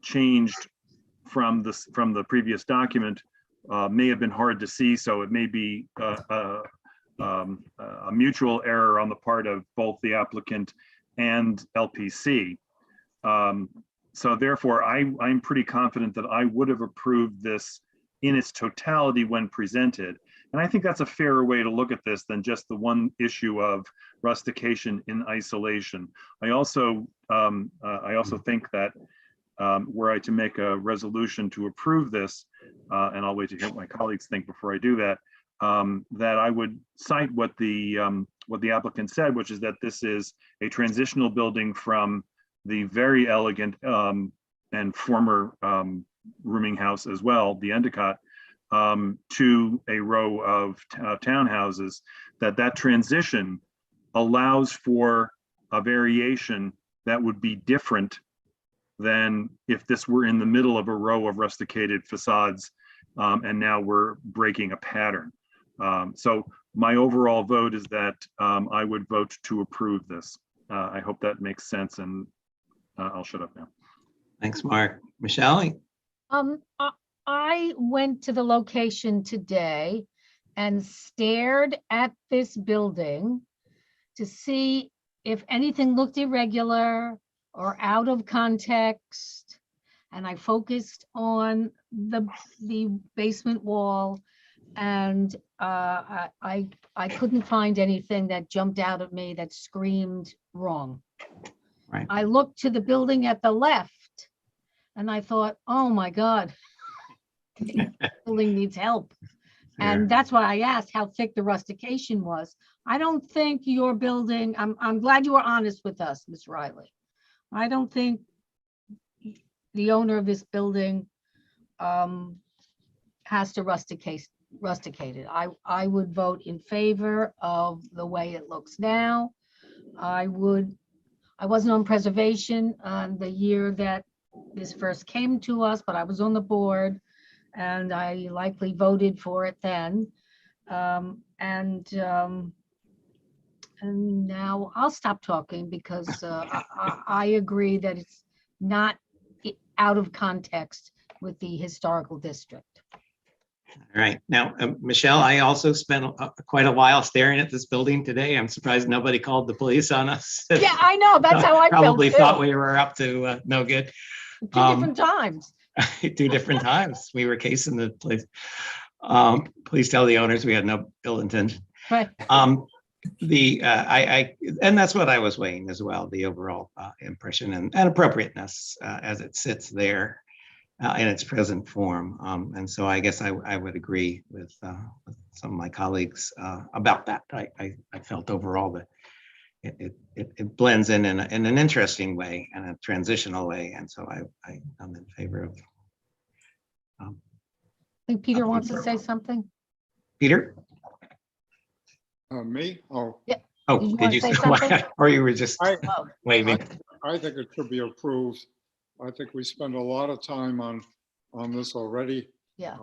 changed from the previous document may have been hard to see. So it may be a mutual error on the part of both the applicant and LPC. So therefore, I'm pretty confident that I would have approved this in its totality when presented. And I think that's a fairer way to look at this than just the one issue of rustication in isolation. I also think that were I to make a resolution to approve this, and I'll wait to hear what my colleagues think before I do that, that I would cite what the applicant said, which is that this is a transitional building from the very elegant and former rooming house as well, the Endicott, to a row of townhouses, that transition allows for a variation that would be different than if this were in the middle of a row of rusticated facades, and now we're breaking a pattern. So my overall vote is that I would vote to approve this. I hope that makes sense, and I'll shut up now. Thanks, Mark. Michelle? I went to the location today and stared at this building to see if anything looked irregular or out of context. And I focused on the basement wall, and I couldn't find anything that jumped out at me that screamed wrong. Right. I looked to the building at the left and I thought, oh my God, building needs help. And that's why I asked how thick the rustication was. I don't think your building, I'm glad you were honest with us, Ms. Riley. I don't think the owner of this building has to rusticate it. I would vote in favor of the way it looks now. I wasn't on preservation the year that this first came to us, but I was on the board and I likely voted for it then. And now I'll stop talking because I agree that it's not out of context with the historical district. All right. Now, Michelle, I also spent quite a while staring at this building today. I'm surprised nobody called the police on us. Yeah, I know. That's how I felt Probably too. thought we were up to no good. 2 different times. 2 different times. We were casing the place. Please tell the owners we had no ill intention. Right. And that's what I was weighing as well, the overall impression and appropriateness as it sits there in its present form. And so I guess I would agree with some of my colleagues about that. I felt overall that it blends in an interesting way and a transitional way. And so I'm in favor of. I think Peter wants to say something. Peter? Me? Oh, Yeah. Oh, Did you did wanna you say say something? or you were just I, waving? I think it should be approved. I think we spend a lot of time on this already. Yeah.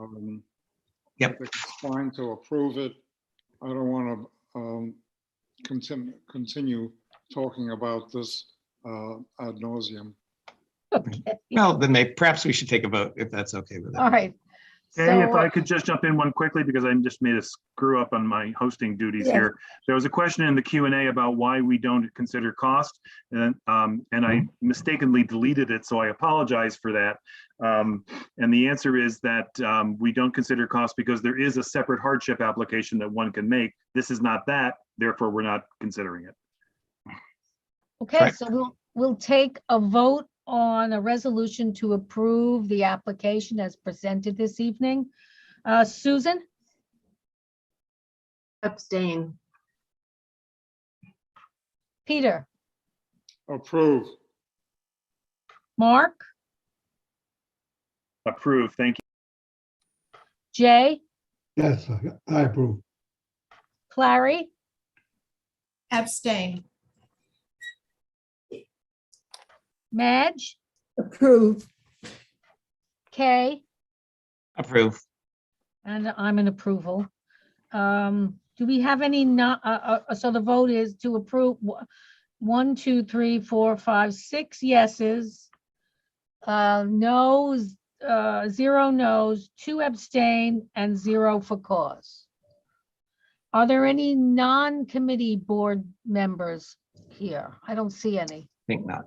Yep. I think it's fine to approve it. I don't want to continue talking about this ad nauseum. Okay. Well, then perhaps we should take a vote if that's okay with All everyone. right. Hey, if So, I could just jump in one quickly, because I just made a screw up on my hosting duties Yeah. here. There was a question in the Q&A about why we don't consider cost, and I mistakenly deleted it, so I apologize for that. And the answer is that we don't consider cost because there is a separate hardship application that one can make. This is not that, therefore we're not considering it. okay, Correct. so we'll take a vote on a resolution to approve the application as presented this evening. Susan, Abstain. Peter, Approve. Mark, Approved, thank you. Jay, Yes, I approve. Clary, Abstain. Madge, Approve. Kay, Approve. and I'm in approval. Do we have any so the vote is to approve 1, 2, 3, 4, 5, 6 yeses. Noes, 0 noes, 2 abstain, and 0 for cause. Are there any non-committee board members here? I don't see any. Think not.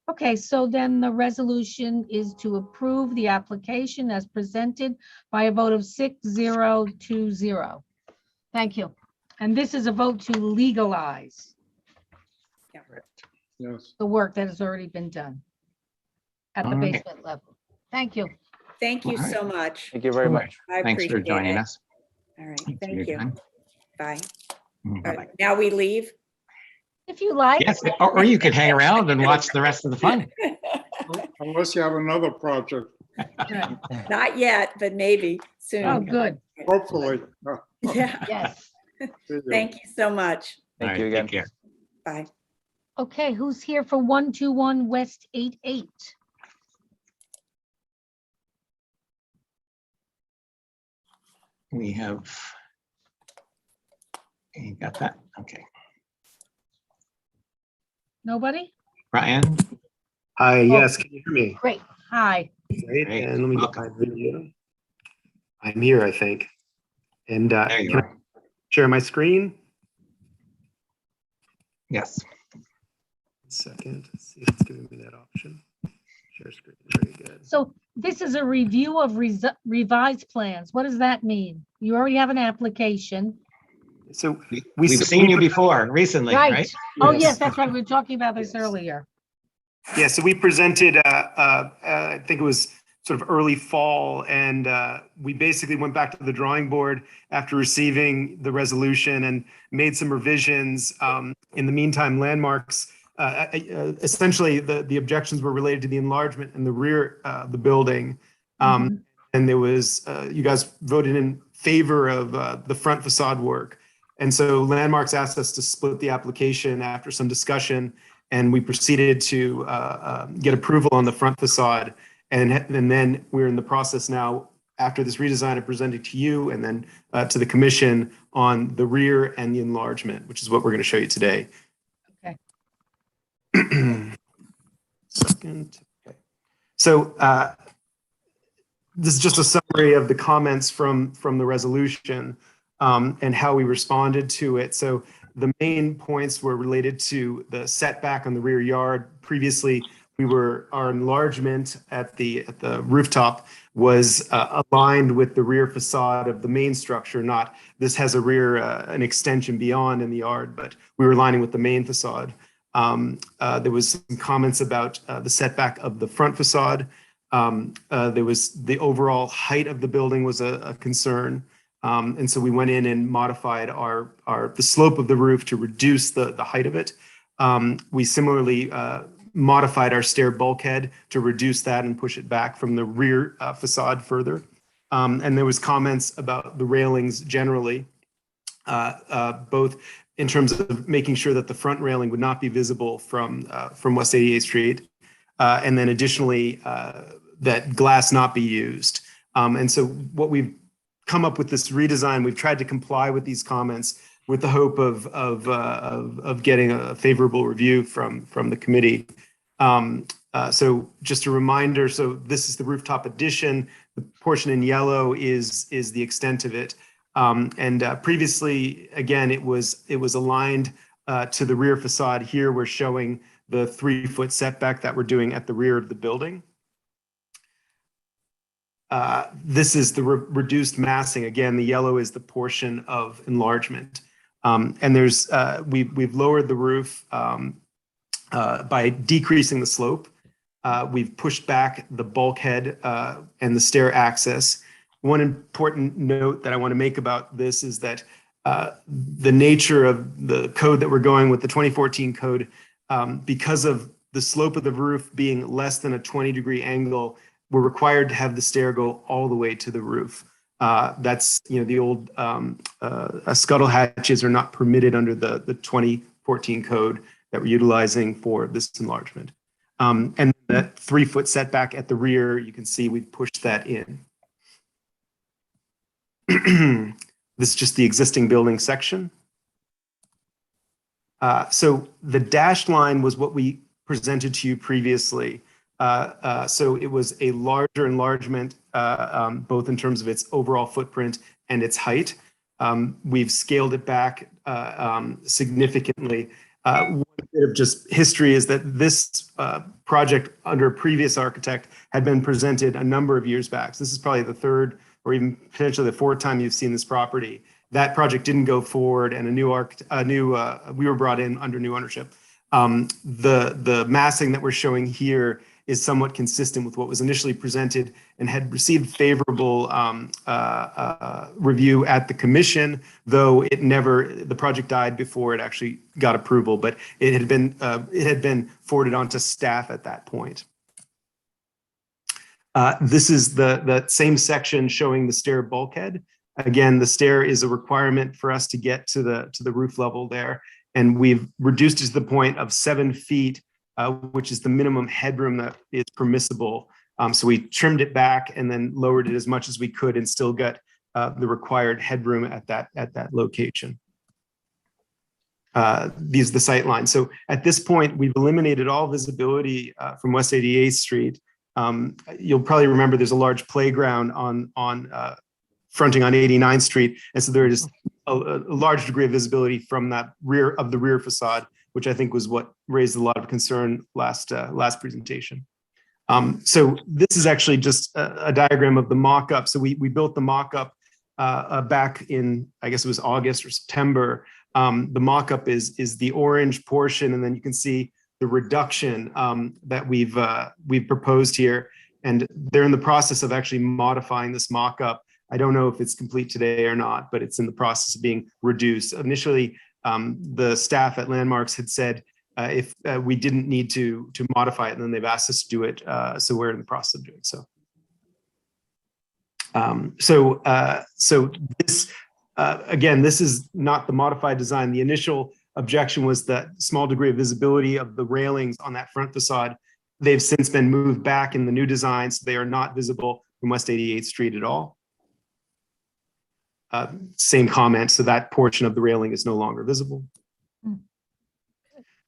Okay, so then the resolution is to approve the application as presented by a vote of 6-0-2-0. Thank you. And this is a vote to legalize Yes. the work that has already been done at the All right. basement level. Thank you. Thank you All right. so much. Thank you very much. I Thanks for appreciate joining it. us. All right, Thanks for thank your you. time. Bye. All Bye-bye. right, now we leave. If you like. Yes, or you could hang around and watch the rest of the fun. Unless you have another project, Not yet, but maybe Oh, soon. good. hopefully. Yeah, Yes. See you. thank you so much. All Thank right, you again. take care. Bye. Okay, who's here for 121 West 88? We have You got that? Okay. Nobody? Brian? Hi, yes, can you hear me? Great. Hi. Great, Great, and let me get welcome. my video. I'm here, I think. And There you can I are. share my screen? Yes. 1 second, let's see if it's giving me that option. Share screen, very good. So this is a review of revised plans. What does that mean? You already have an application. So We've seen you before recently, right? Oh, Yes. yes, that's right. We were talking about this Yes. earlier. Yeah, so we presented, I think it was sort of early fall, and we basically went back to the drawing board after receiving the resolution and made some revisions. In the meantime, landmarks, essentially the objections were related to the enlargement in the rear of the building. Mhm. And there was, you guys voted in favor of the front facade work. And so landmarks asked us to split the application after some discussion, and we proceeded to get approval on the front facade. And then we're in the process now, after this redesign, of presenting to you and then to the commission on the rear and the enlargement, which is what we're going to show you today. Okay. Second. Okay. So this is just a summary of the comments from the resolution and how we responded to it. So the main points were related to the setback on the rear yard. Previously, our enlargement at the rooftop was aligned with the rear facade of the main structure. Not this has a rear an extension beyond in the yard, but we were aligning with the main facade. There was some comments about the setback of the front facade. There was the overall height of the building was a concern. And so we went in and modified the slope of the roof to reduce the height of it. We similarly modified our stair bulkhead to reduce that and push it back from the rear facade further. And there was comments about the railings generally, both in terms of making sure that the front railing would not be visible from West 88th Street. And then additionally, that glass not be used. And so what we've come up with this redesign, we've tried to comply with these comments with the hope of getting a favorable review from the committee. So just a reminder, so this is the Rooftop Edition. The portion in yellow is the extent of it. And previously, again, it was aligned to the rear facade. Here we're showing the 3-foot setback that we're doing at the rear of the building. This is the reduced massing. Again, the yellow is the portion of enlargement. And there's we've lowered the roof by decreasing the slope. We've pushed back the bulkhead and the stair access. One important note that I want to make about this is that the nature of the code that we're going with, the 2014 code, because of the slope of the roof being less than a 20-degree angle, we're required to have the stair go all the way to the roof. That's, the old scuttle hatches are not permitted under the 2014 code that we're utilizing for this enlargement. And that 3-foot setback at the rear, you can see we've pushed that in. This is just the existing building section. So the dashed line was what we presented to you previously. So it was a larger enlargement, both in terms of its overall footprint and its height. We've scaled it back significantly. One bit of just history is that this project under a previous architect had been presented a number of years back. So this is probably the third or even potentially the fourth time you've seen this property. That project didn't go forward, and we were brought in under new ownership. The massing that we're showing here is somewhat consistent with what was initially presented and had received favorable review at the commission, though the project died before it actually got approval, but it had been forwarded on to staff at that point. This is the same section showing the stair bulkhead. Again, the stair is a requirement for us to get to the roof level there, and we've reduced it to the point of 7 feet, which is the minimum headroom that is permissible. So we trimmed it back and then lowered it as much as we could and still got the required headroom at that location. these the sight lines. So at this point, we've eliminated all visibility from West 88th Street. You'll probably remember there's a large playground on fronting on 89th Street, and so there is a large degree of visibility from that rear facade, which I think was what raised a lot of concern last presentation. So this is actually just a diagram of the mock-up. So we built the mock-up back in, I guess it was August or September. The mock-up is the orange portion, and then you can see the reduction that we've proposed here. And they're in the process of actually modifying this mock-up. I don't know if it's complete today or not, but it's in the process of being reduced. Initially, the staff at Landmarks had said if we didn't need to modify it, and then they've asked us to do it. So we're in the process of doing so. So this, again, this is not the modified design. The initial objection was that small degree of visibility of the railings on that front facade. They've since been moved back in the new design, so they are not visible from West 88th Street at all. Same comment, so that portion of the railing is no longer visible.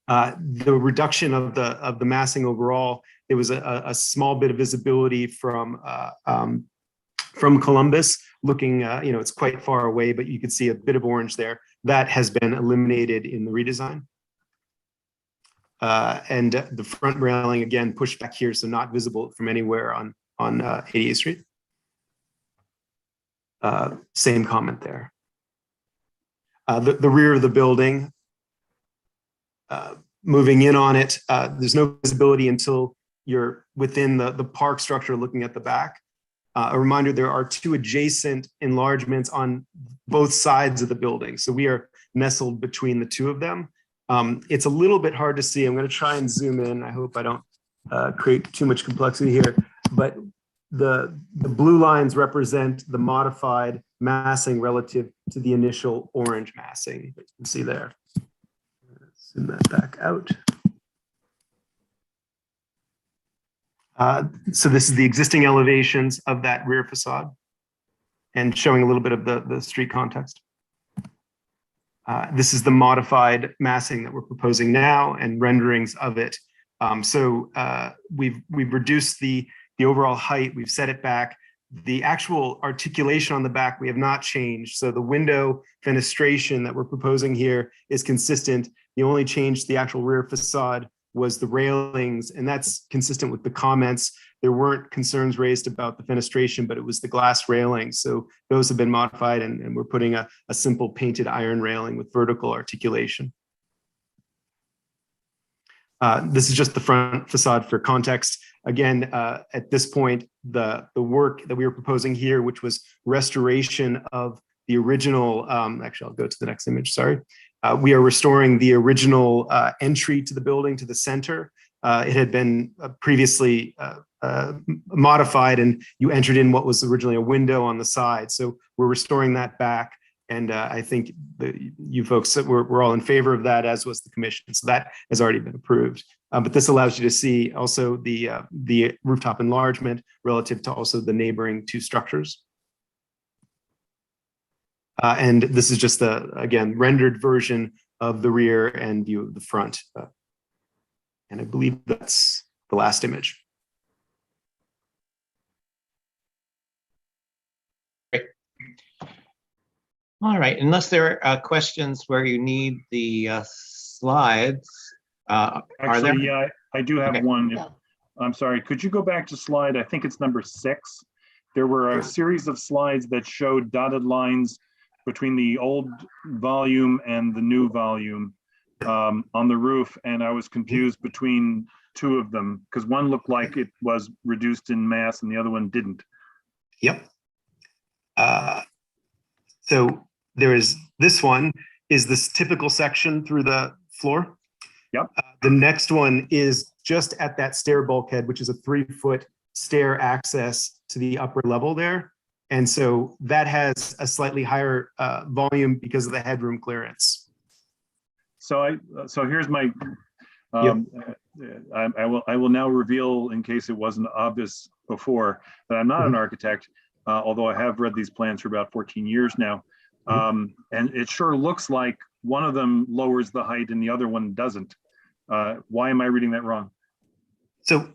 The reduction of the massing overall, there was a small bit of visibility from Columbus, looking, it's quite far away, but you can see a bit of orange there. That has been eliminated in the redesign. And the front railing, again, pushed back here, so not visible from anywhere on 88th Street. Same comment there. The rear of the building, moving in on it, there's no visibility until you're within the park structure looking at the back. A reminder, there are two adjacent enlargements on both sides of the building. So we are nestled between the two of them. It's a little bit hard to see. I'm going to try and zoom in. I hope I don't create too much complexity here. But the blue lines represent the modified massing relative to the initial orange massing that you can see there. Zoom that back out. So this is the existing elevations of that rear facade and showing a little bit of the street context. This is the modified massing that we're proposing now and renderings of it. So we've reduced the overall height, we've set it back. The actual articulation on the back, we have not changed. So the window fenestration that we're proposing here is consistent. The only change to the actual rear facade was the railings, and that's consistent with the comments. There weren't concerns raised about the fenestration, but it was the glass railings. So those have been modified, and we're putting a simple painted iron railing with vertical articulation. This is just the front facade for context. Again, at this point, the work that we were proposing here, which was restoration of the original, actually, I'll go to the next image, sorry. We are restoring the original entry to the building, to the center. It had been previously modified, and you entered in what was originally a window on the side. So we're restoring that back. And I think you folks were all in favor of that, as was the commission. So that has already been approved. But this allows you to see also the rooftop enlargement relative to also the neighboring two structures. And this is just the, again, rendered version of the rear and view of the front. And I believe that's the last image. Great. All right, unless there are questions where you need the slides. Are Actually, there? yeah, I do have Okay. one. I'm sorry, could you go back to slide, I think it's number 6. There were a series of slides that showed dotted lines between the old volume and the new volume on the roof, and I was confused between two of them because one looked like it was reduced in mass and the other one didn't. Yep. So there is, this one is this typical section through the floor. Yep. The next one is just at that stair bulkhead, which is a 3-foot stair access to the upper level there. And so that has a slightly higher volume because of the headroom clearance. So here's my, I will now reveal, in case it wasn't obvious before, that I'm not an architect, although I have read these plans for about 14 years now. And it sure looks like one of them lowers the height and the other one doesn't. Why am I reading that wrong? So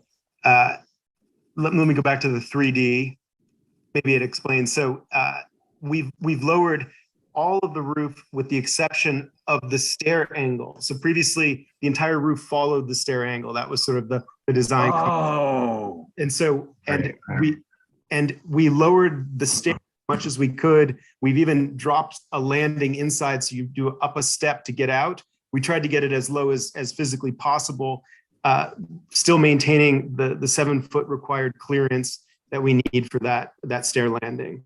let me go back to the 3D. Maybe it explains. So we've lowered all of the roof with the exception of the stair angle. So previously, the entire roof followed the stair angle. That was sort of the design. Oh. And so, Right. we lowered the stair as much as we could. We've even dropped a landing inside, so you do up a step to get out. We tried to get it as low as physically possible, still maintaining the 7-foot required clearance that we need for that stair landing.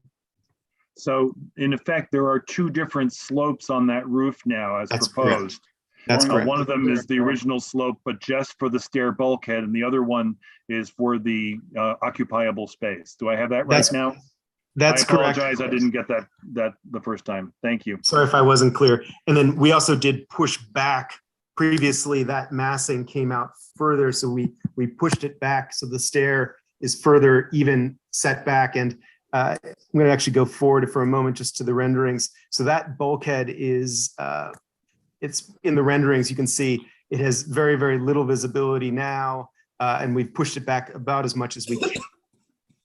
So in effect, there are two different slopes on that roof now as That's proposed. That's correct. One of them is the original slope, but just for the stair bulkhead, and the other one is for the occupiable space. Do I have that right now? That's correct. I apologize, I didn't get that the first time. Thank you. Sorry if I wasn't clear. And then we also did push back. Previously, that massing came out further, so we pushed it back so the stair is further even set back. And I'm going to actually go forward for a moment just to the renderings. So that bulkhead is, it's in the renderings, you can see it has very, very little visibility now, and we've pushed it back about as much as we can.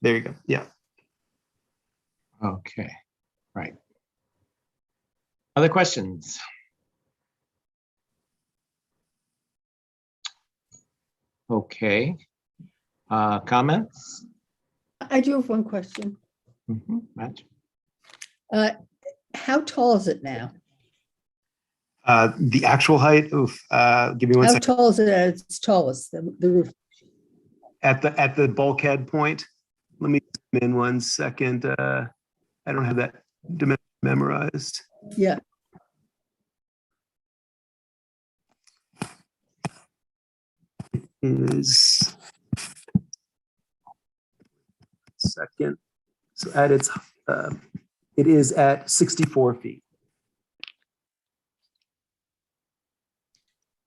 There you go. Yeah. Okay, right. Other questions? Okay. Comments? I do have one question. Matt? How tall is it now? The actual height, give me one How second. tall is it at its tallest, the roof? At the bulkhead point, let me zoom in 1 second. I don't have that memorized. Yeah, Is second. So at its, it is at 64 feet.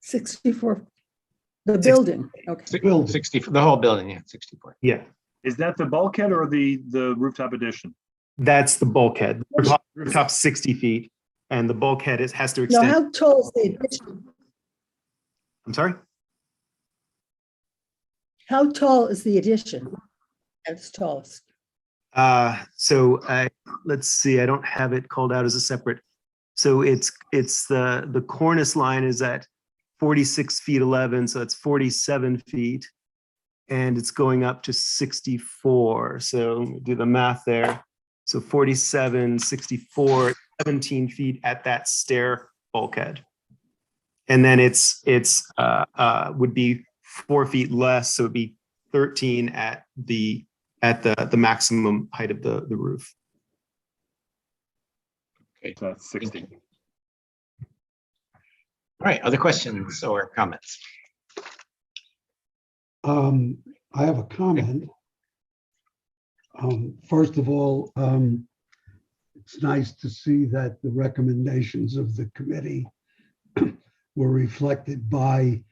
64. The building, okay. Building. 60, the whole building, yeah, 64. Yeah, Is that the bulkhead or the rooftop addition? that's the bulkhead. Rooftop's 60 feet, and the bulkhead has to Now, extend. how tall is the addition? I'm sorry? How tall is the addition at its tallest? Let's see, I don't have it called out as a separate. So it's the cornice line is at 46 feet 11, so it's 47 feet, and it's going up to 64. So let me do the math there. So 47, 64, 17 feet at that stair bulkhead. And then it's would be 4 feet less, so it'd be 13 at the maximum height of the roof. Okay. So that's 60. All right, other questions or comments? I have a comment. First of all, it's nice to see that the recommendations of the committee were reflected by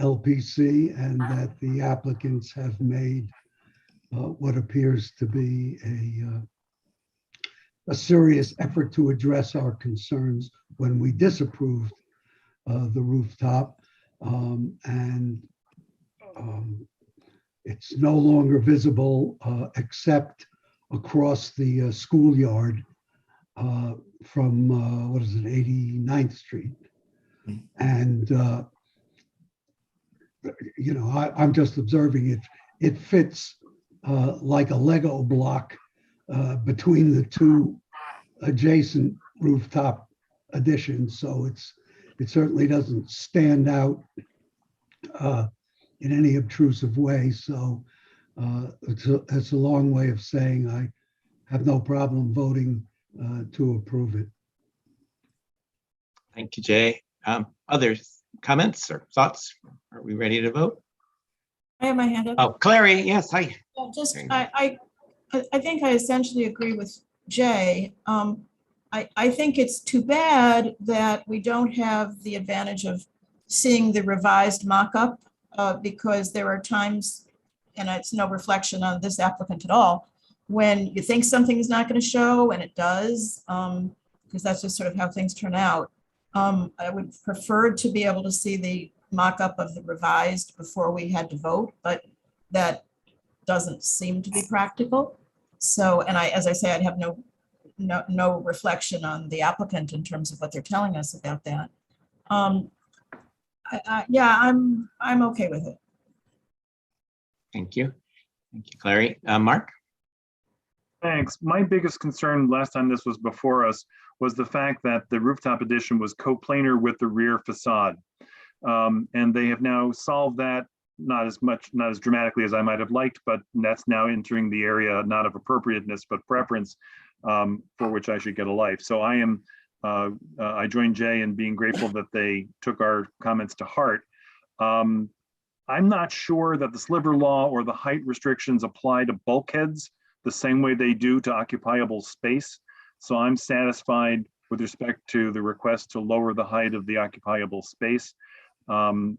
LPC and that the applicants have made what appears to be a serious effort to address our concerns when we disapproved the rooftop. It's no longer visible except across the schoolyard from, what is it, 89th Street. And, you know, I'm just observing it. It fits like a Lego block between the two adjacent rooftop additions. So it certainly doesn't stand out in any obtrusive way. So it's a long way of saying I have no problem voting to approve it. Thank you, Jay. Other comments or thoughts? Are we ready to vote? I have my hand up. Oh, Clary, yes, hi. Well, just, There you go. I think I essentially agree with Jay. I think it's too bad that we don't have the advantage of seeing the revised mock-up because there are times, and it's no reflection on this applicant at all, when you think something is not going to show and it does, because that's just sort of how things turn out. I would prefer to be able to see the mock-up of the revised before we had to vote, but that doesn't seem to be practical. So, and as I say, I'd have no reflection on the applicant in terms of what they're telling us about that. Yeah, I'm okay with it. Thank you. Thank you, Clary. Mark? Thanks. My biggest concern last time this was before us was the fact that the rooftop addition was coplanar with the rear facade. And they have now solved that, not as dramatically as I might have liked, but that's now entering the area, not of appropriateness, but preference, for which I should get a life. So I join Jay in being grateful that they took our comments to heart. I'm not sure that the sliver law or the height restrictions apply to bulkheads the same way they do to occupiable space. So I'm satisfied with respect to the request to lower the height of the occupiable space. The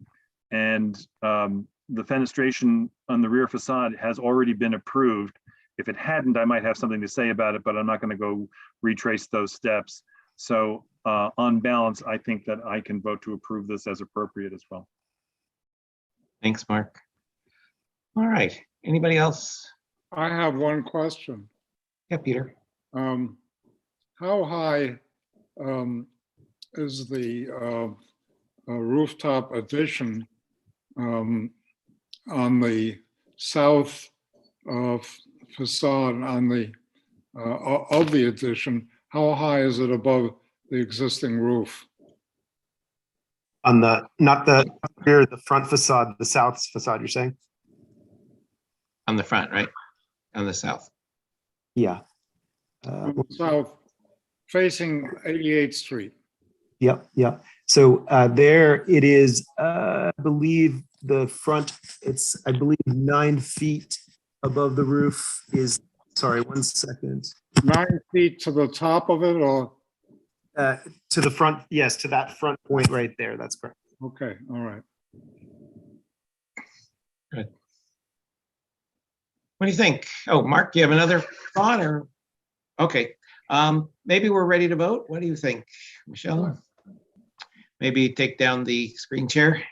fenestration on the rear facade has already been approved. If it hadn't, I might have something to say about it, but I'm not going to go retrace those steps. So on balance, I think that I can vote to approve this as appropriate as well. Thanks, Mark. All right. Anybody else? I have one question. Yeah, Peter. How high is the rooftop addition on the south facade on the of the addition? How high is it above the existing roof? On the, not the rear, the front facade, the south facade, you're saying? On the front, right? On the south. Yeah. On the south, facing 88th Street. Yep, yep. So there it is, I believe the front, it's, I believe 9 feet above the roof is, sorry, 1 second. 9 feet to the top of it, or? To the front, yes, to that front point right there, that's correct. Okay, all right. Good. What do you think? Oh, Mark, do you have another thought or? Okay, maybe we're ready to vote. What do you think, Michelle? Sure. Maybe take down the screen share.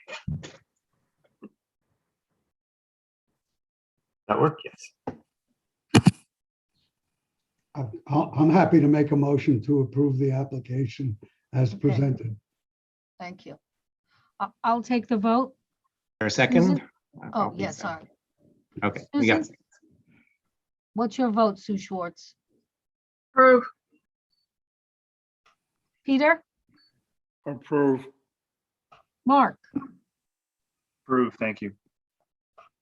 That work? Yes. I'm happy to make a motion to approve the application as Okay. presented. Thank you. I'll take the vote. Or a second? Susan? Oh, yes, sorry. Okay, we got. Susan? What's your vote, Sue Schwartz? Approve. Peter? Approve. Mark? Approve, thank you.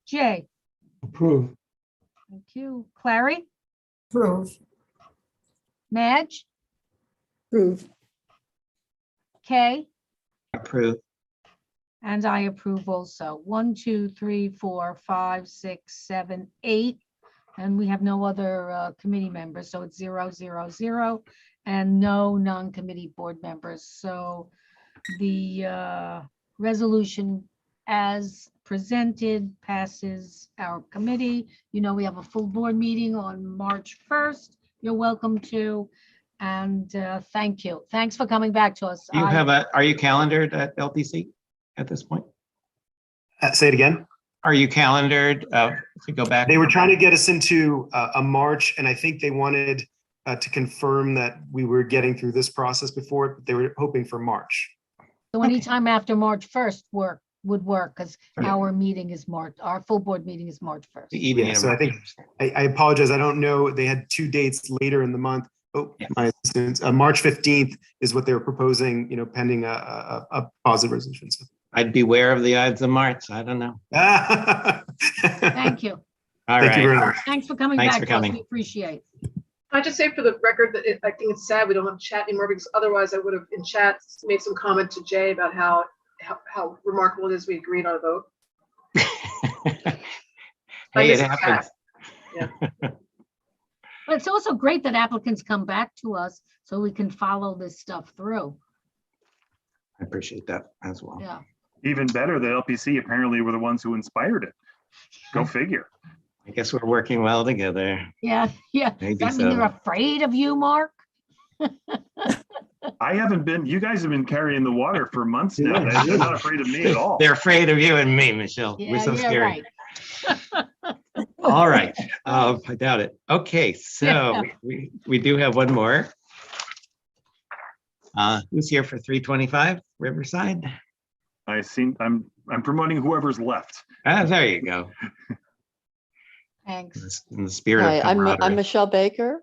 Jay? Approve. Thank you. Clary? Approve. Madge? Approve. Kay? Approve. And I approve also. 1, 2, 3, 4, 5, 6, 7, 8. And we have no other committee members, so it's 0, 0, 0, and no non-committee board members. So the resolution as presented passes our committee. You know, we have a full board meeting on March 1st. You're welcome to. And thank you. Thanks for coming back to us. You have are you calendared at LPC at this point? Say it again. Are you calendared to go back? They were trying to get us into a March, and I think they wanted to confirm that we were getting through this process before, but they were hoping for March. So anytime after March 1st would work, because Yeah. our meeting is our full board meeting is March 1st. The evening. Yeah, of so I March. think I apologize. I don't know. They had 2 dates later in the month. Oh, Yeah. my assistants. March 15th is what they were proposing, you know, pending a positive resolution. So. I'd beware of the Ides of March. I don't know. Thank you. All Thank you very right. much. Thanks for coming Thanks back for to us. coming. We appreciate. I just say for the record that I think it's sad we don't have chat anymore, because otherwise I would have in chat made some comment to Jay about how remarkable it is we agreed on a vote. Hey, it miss happens. Yeah. But it's also great that applicants come back to us so we can follow this stuff through. I appreciate that as well. Yeah. Even better, the LPC apparently were the ones who inspired it. Go figure. I guess we're working well together. Yeah. Yeah. Maybe Does that mean they're so. afraid of you, Mark? I haven't been, you guys have been carrying the water for months now. Yeah, They're not afraid of me at all. They're afraid of you and me, Michelle. We're Yeah, so yeah, scary. right. All right. I doubt it. Okay, so we do have one more. Who's here for 325 Riverside? I'm promoting whoever's left. There you go. Thanks. In the spirit Hi, of I'm camaraderie. Michelle Baker.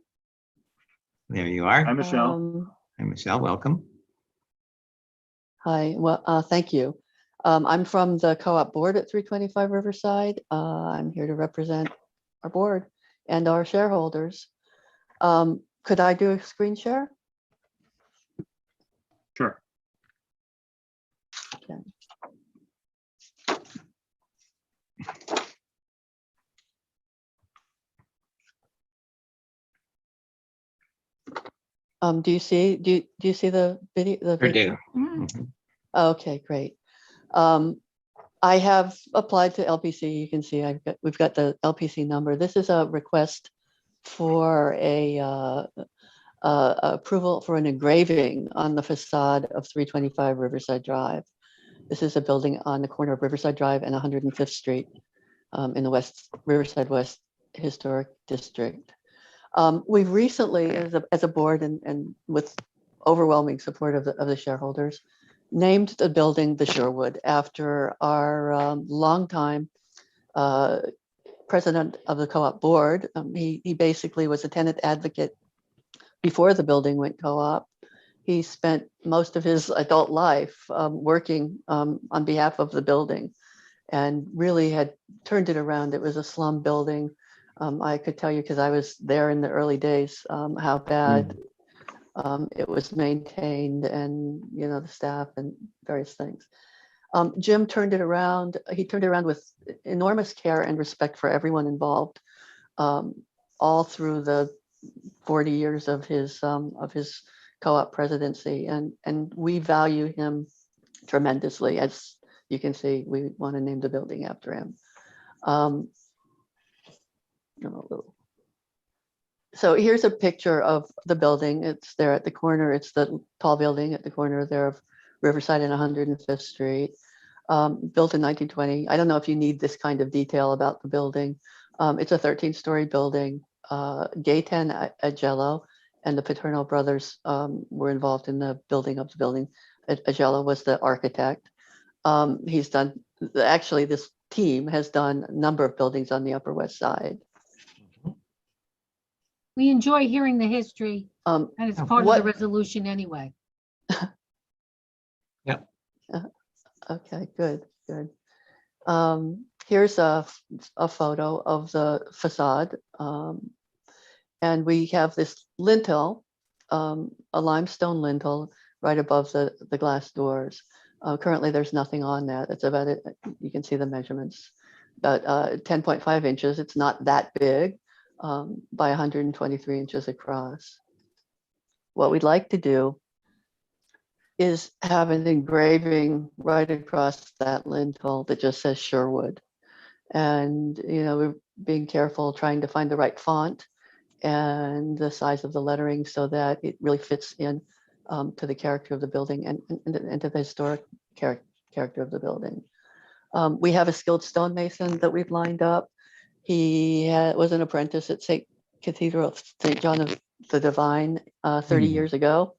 There you are. Hi, Michelle. Hi, Michelle. Welcome. Hi, well, thank you. I'm from the co-op board at 325 Riverside. I'm here to represent our board and our shareholders. Could I do a screen share? Sure. Okay. Do you see the video? Sure do. Mm. Okay, great. I have applied to LPC. You can see we've got the LPC number. This is a request for a approval for an engraving on the facade of 325 Riverside Drive. This is a building on the corner of Riverside Drive and 105th Street in the Riverside West Historic District. We've recently, as a board and with overwhelming support of the shareholders, named the building the Sherwood after our longtime president of the co-op board. He basically was a tenant advocate before the building went co-op. He spent most of his adult life working on behalf of the building and really had turned it around. It was a slum building. I could tell you, because I was there in the early days, how bad it was maintained, and the staff and various things. Jim turned it around. He turned it around with enormous care and respect for everyone involved, all through the 40 years of his co-op presidency, and we value him tremendously. As you can see, we want to name the building after him. So here's a picture of the building. It's there at the corner. It's the tall building at the corner there of Riverside and 105th Street. Built in 1920. I don't know if you need this kind of detail about the building. It's a 13-story building. Gaetan Agello and the Paterno brothers were involved in the building of the building. Agello was the architect. He's done, actually this team has done a number of buildings on the Upper West Side. We enjoy hearing the history, and it's part of the resolution anyway. Yep. Okay, good. Here's a photo of the facade. And we have this lintel, a limestone lintel right above the glass doors. Currently, there's nothing on that. It's about it. You can see the measurements, about 10.5 inches. It's not that big, by 123 inches across. What we'd like to do is have an engraving right across that lintel that just says Sherwood. And, we're being careful trying to find the right font and the size of the lettering so that it really fits in to the character of the building and to the historic character of the building. We have a skilled stonemason that we've lined up. He was an apprentice at St. Cathedral of St. John of the Divine 30 years ago.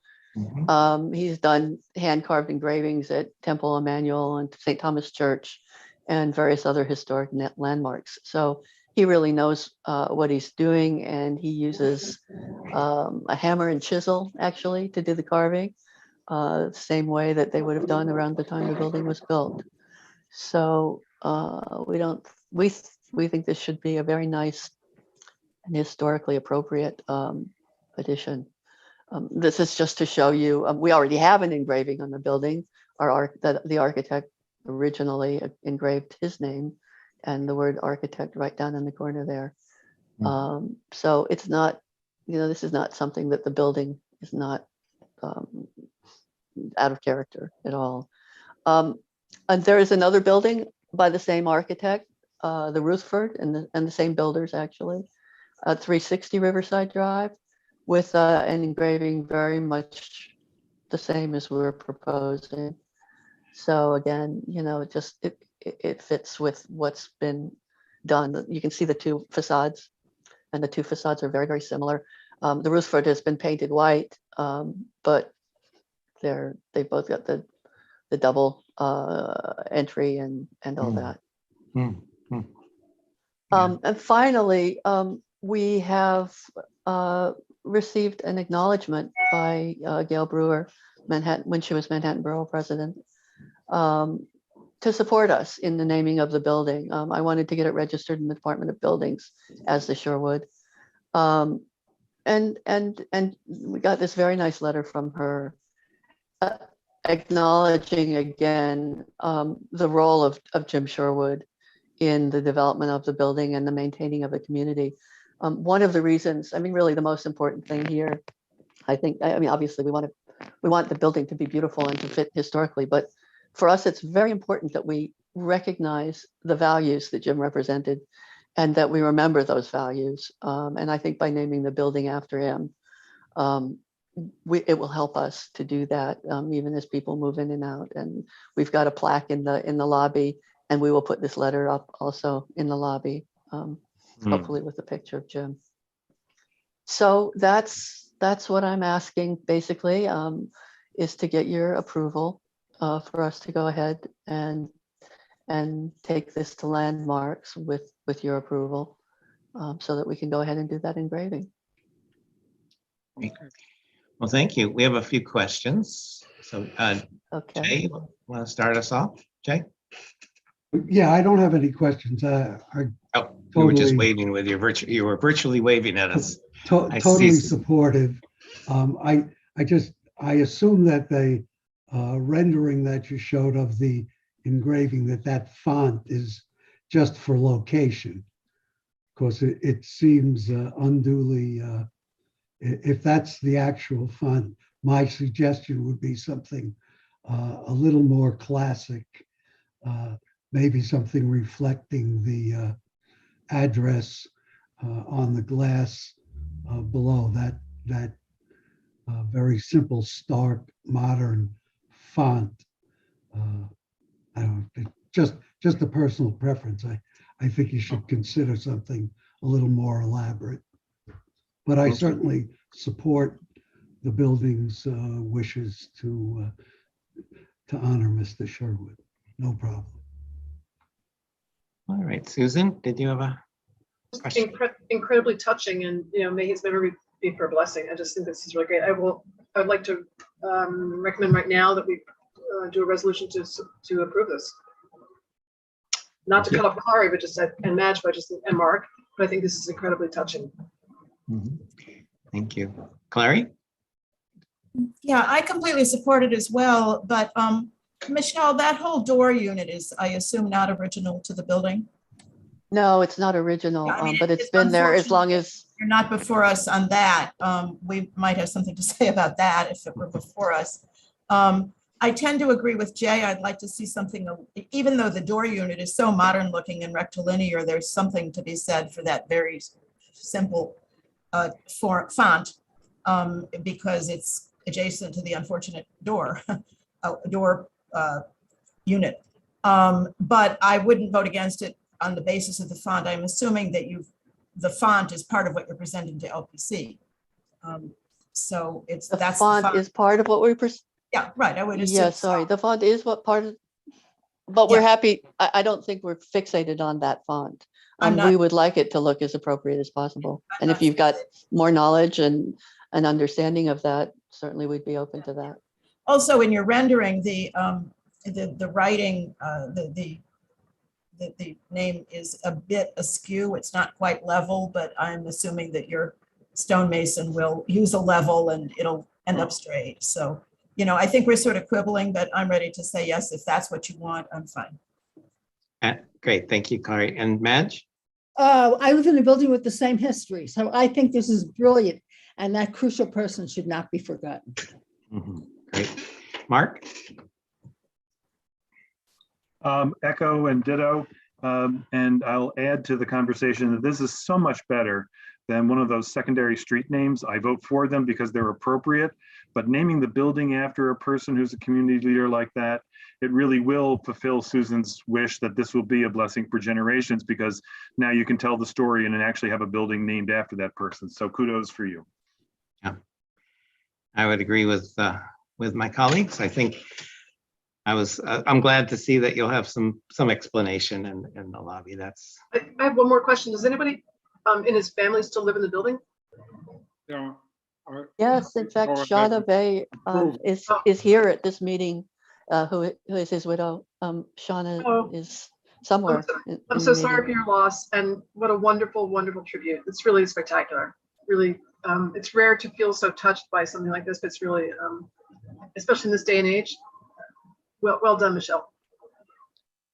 He's done hand-carved engravings at Temple Emmanuel and St. Thomas Church and various other historic landmarks. So he really knows what he's doing, and he uses a hammer and chisel actually to do the carving, same way that they would have done around the time the building was built. So we think this should be a very nice and historically appropriate addition. This is just to show you, we already have an engraving on the building. The architect originally engraved his name and the word architect right down in the corner there. So it's not, this is not something that the building is not out of character at all. And there is another building by the same architect, the Rutherford and the same builders actually, 360 Riverside Drive, with an engraving very much the same as we're proposing. So again, it fits with what's been done. You can see the two facades, and the two facades are very, very similar. The roof foot has been painted white, but they both got the double entry and all that. And finally, we have received an acknowledgement by Gail Brewer, Manhattan, when she was Manhattan Borough President, to support us in the naming of the building. I wanted to get it registered in the Department of Buildings as the Sherwood. And we got this very nice letter from her acknowledging again the role of Jim Sherwood in the development of the building and the maintaining of the community. One of the reasons, really the most important thing here, I think, obviously we want the building to be beautiful and to fit historically, but for us, it's very important that we recognize the values that Jim represented and that we remember those values. And I think by naming the building after him, it will help us to do that, even as people move in and out. And we've got a plaque in the lobby, and we will put this letter up also in the lobby, hopefully with a picture of Jim. So that's what I'm asking basically, is to get your approval for us to go ahead and take this to landmarks with your approval, so that we can go ahead and do that engraving. Well, thank you. We have a few questions. So Okay. Jay, want to start us off? Jay? Yeah, I don't have any questions. You were just Totally. waving with your you were virtually waving at us. I Totally see. supportive. I assume that the rendering that you showed of the engraving, that font is just for location. Of course, it seems unduly, if that's the actual font, my suggestion would be something a little more classic, maybe something reflecting the address on the glass below that very simple, stark, modern font. I don't know, just a personal preference. I think you should consider something a little more elaborate. But I certainly support the building's wishes to honor Mr. Sherwood. No problem. All right, Susan, did you have a question? Incredibly touching, and may his memory be for a blessing. I just think this is really great. I'd like to recommend right now that we do a resolution to approve this. Not to cut off Clary, but just and Madge, but just and Mark. But I think this is incredibly touching. Thank you, Clary. Yeah, I completely support it as well, but Michelle, that whole door unit is, I assume, not original to the building? No, it's not original, Yeah, but it's been there as long as. You're not before us on that. We might have something to say about that if it were before us. I tend to agree with Jay. I'd like to see something, even though the door unit is so modern looking and rectilinear, there's something to be said for that very simple font, because it's adjacent to the unfortunate door, unit. But I wouldn't vote against it on the basis of the font. I'm assuming that the font is part of what you're presenting to LPC. So that's the font is part of what we're yeah, right. I would assume. Yeah, sorry. The font is what part of, but we're happy. I don't think we're fixated on that font. We would like it to look as appropriate as possible. And if you've got more knowledge and an understanding of that, certainly we'd be open to that. Also, in your rendering, the writing, the name is a bit askew. It's not quite level, but I'm assuming that your stonemason will use a level and it'll end up straight. So, I think we're sort of quibbling, but I'm ready to say yes. If that's what you want, I'm fine. Great, thank you, Clary. And Madge? I live in a building with the same history, so I think this is brilliant, and that crucial person should not be forgotten. Great. Mark? Echo and ditto. And I'll add to the conversation that this is so much better then one of those secondary street names, I vote for them because they're appropriate. But naming the building after a person who's a community leader like that, it really will fulfill Susan's wish that this will be a blessing for generations, because now you can tell the story and then actually have a building named after that person. So kudos for you. Yeah, I would agree with my colleagues. I think I'm glad to see that you'll have some explanation in the lobby. That's. I have one more question. Does anybody in his family still live in the building? Yeah. Yes, in fact, Go ahead. Shauna Bay Approve. is here at this meeting, who is his widow. Shauna Oh. is somewhere. I'm so sorry for your loss, and what a wonderful, wonderful tribute. It's really spectacular. Really, it's rare to feel so touched by something like this, but it's really, especially in this day and age. Well done, Michelle.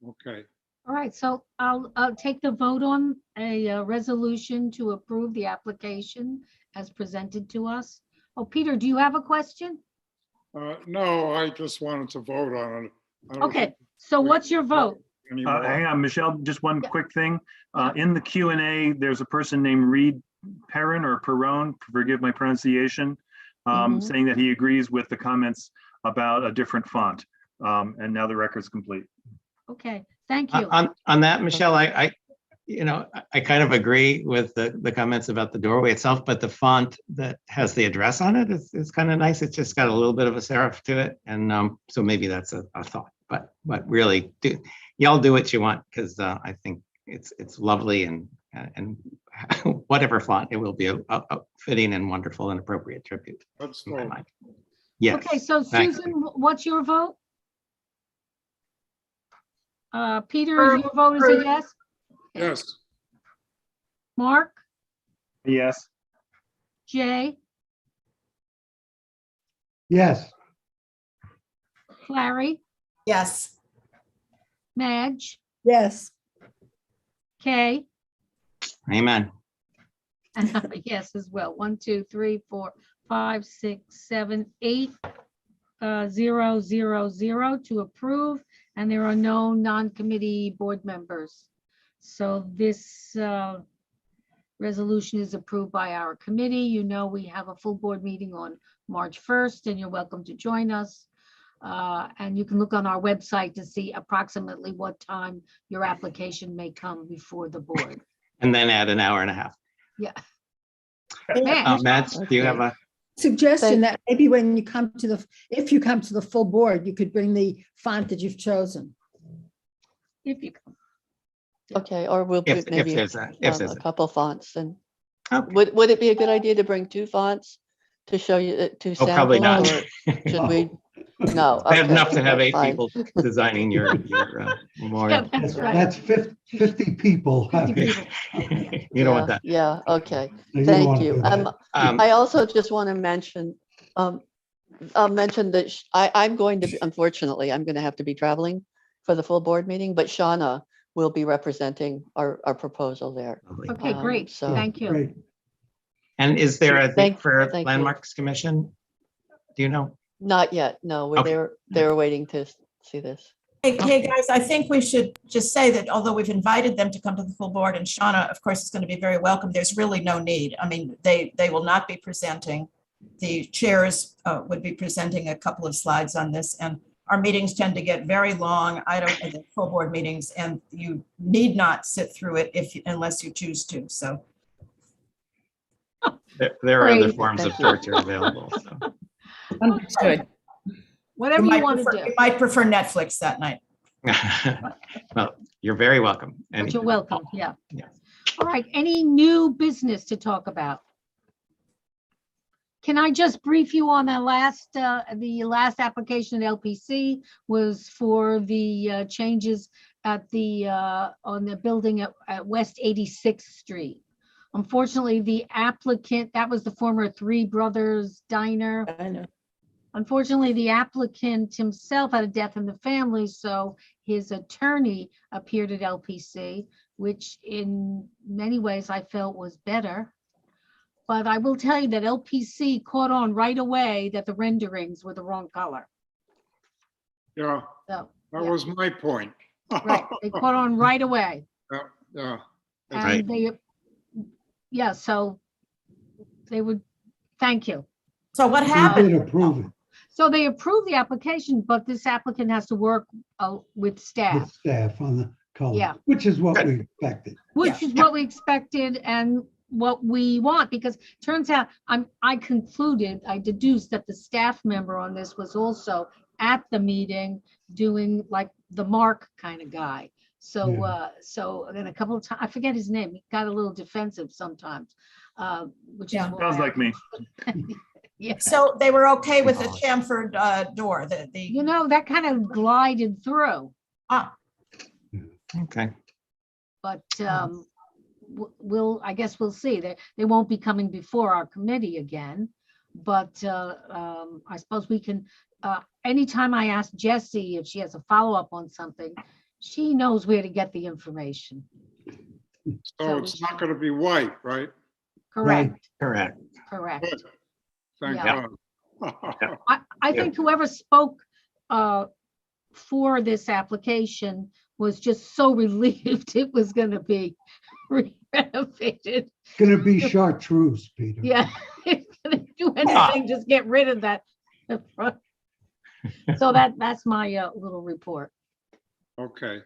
Okay. All right, so I'll take the vote on a resolution to approve the application as presented to us. Oh, Peter, do you have a question? No, I just wanted to vote on it. I don't Okay, think so we what's your vote? anymore. Hang on, Michelle, just one Yeah. quick thing. Yeah. In the Q&A, there's a person named Reed Perrin or Perron, forgive my pronunciation, Mhm. saying that he agrees with the comments about a different font. And now the record's complete. Okay, thank you. On that, Michelle, I kind of agree with the comments about the doorway itself, but the font that has the address on it is kind of nice. It's just got a little bit of a serif to it. And so maybe that's a thought, but really y'all do what you want, because I think it's lovely and whatever font, it will be a fitting and wonderful and appropriate tribute Let's in my vote. mind. Yes. Okay, so Thanks. Susan, what's your vote? Peter, is your vote is a yes? Yes. Mark, Yes. Jay, Yes, Larry, Yes. Madge, Yes, Kay, Amen. and I'm a yes as well. 1, 2, 3, 4, 5, 6, 7, 8, 0, 0, 0 to approve, and there are no non-committee board members. So this resolution is approved by our committee. You know, we have a full board meeting on March 1st, and you're welcome to join us. And you can look on our website to see approximately what time your application may come before the board. And then add an hour and a half. Yeah. Matt, do you have a? suggestion that maybe when you come to if you come to the full board, you could bring the font that you've chosen. If you come. Okay, or we'll If put maybe there's a a couple fonts. And Okay. would it be a good idea to bring 2 fonts to show you to Oh, probably sample, not. or should we? No. Bad okay, enough to have that's 8 fine. people designing your memorial. Yeah, that's right. that's 50 people. 50 people. You don't want that. Yeah, okay. You don't Thank wanna you. do that. I also just want to mention, I'll mention that I'm going to, unfortunately, I'm going to have to be traveling for the full board meeting, but Shauna will be representing our proposal there. Lovely. Okay, great. so- Thank you. Great. And is there a date Thank for you. Landmarks Commission? Do you know? Not yet, no, Okay. they're waiting to see this. Hey, guys, I think we should just say that although we've invited them to come to the full board, and Shauna, of course, is going to be very welcome, there's really no need. I mean, they will not be presenting. The chairs would be presenting a couple of slides on this, and our meetings tend to get very long. The full board meetings, and you need not sit through it unless you choose to, so. There are other Great. forms of Thank you. torture available. So. Understood. Whatever you want to do. You might prefer Netflix that night. Well, you're very welcome. But you're welcome, yeah. Yeah. All right, any new business to talk about? Can I just brief you on the last application at LPC was for the changes at on the building at West 86th Street. Unfortunately, the applicant, that was the former Three Brothers Diner. I know. Unfortunately, the applicant himself had a death in the family, so his attorney appeared at LPC, which in many ways I felt was better. But I will tell you that LPC caught on right away that the renderings were the wrong color. Yeah, So, that yeah. was my point. Right, they caught on right away. Yeah. And they, yeah, so they would, thank you. So what They happened? did approve it So they approved the application, but this applicant has to work with with staff, staff on the color, Yeah. which is what we expected. which is what we expected and what we want, because turns out I deduced that the staff member on this was also at the meeting doing like the mark kind of guy. So, Yeah. so then a couple of times, I forget his name, he got a little defensive sometimes, which is Yeah. why. Sounds like me. Yeah, So they were okay with the chamfered door, you know, that kind of glided through, ah, Okay. but I guess we'll see. They won't be coming before our committee again. But I suppose we can, anytime I ask Jessie if she has a follow-up on something, she knows where to get the information. So it's not going to be white, right? Correct, Correct. correct. Good. Thank Yeah. God. I think whoever spoke for this application was just so relieved it was gonna be renovated. It's gonna be chartreuse, Peter. Yeah, it's gonna do anything, just get rid of that. So that's my little report. Okay.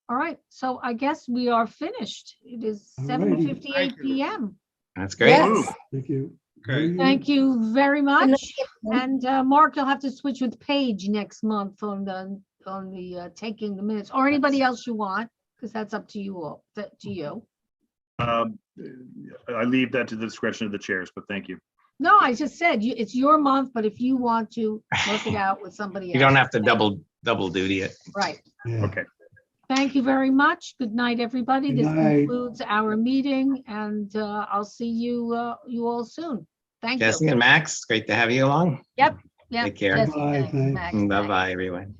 All right, so I guess we are finished. It is All righty. 7:58 Thank you. p.m. That's great. Yes. Thank you. Okay. Very good. Thank you very much. And And Mark, you'll have to switch with Paige next month on the taking the minutes, or anybody else you want, because that's up to you all, to you. I leave that to the discretion of the chairs, but thank you. No, I just said, it's your month, but if you want to work it out with somebody else. You don't have to double duty it. Right. Yeah. Okay. Thank you very much. Good night, everybody. Good This night. concludes our meeting, and I'll see you all soon. Thank you. Jesse and Max, great to have you along. Yeah, Take care. Jesse, Bye, thanks, thanks. Max, thanks. Bye-bye, everyone.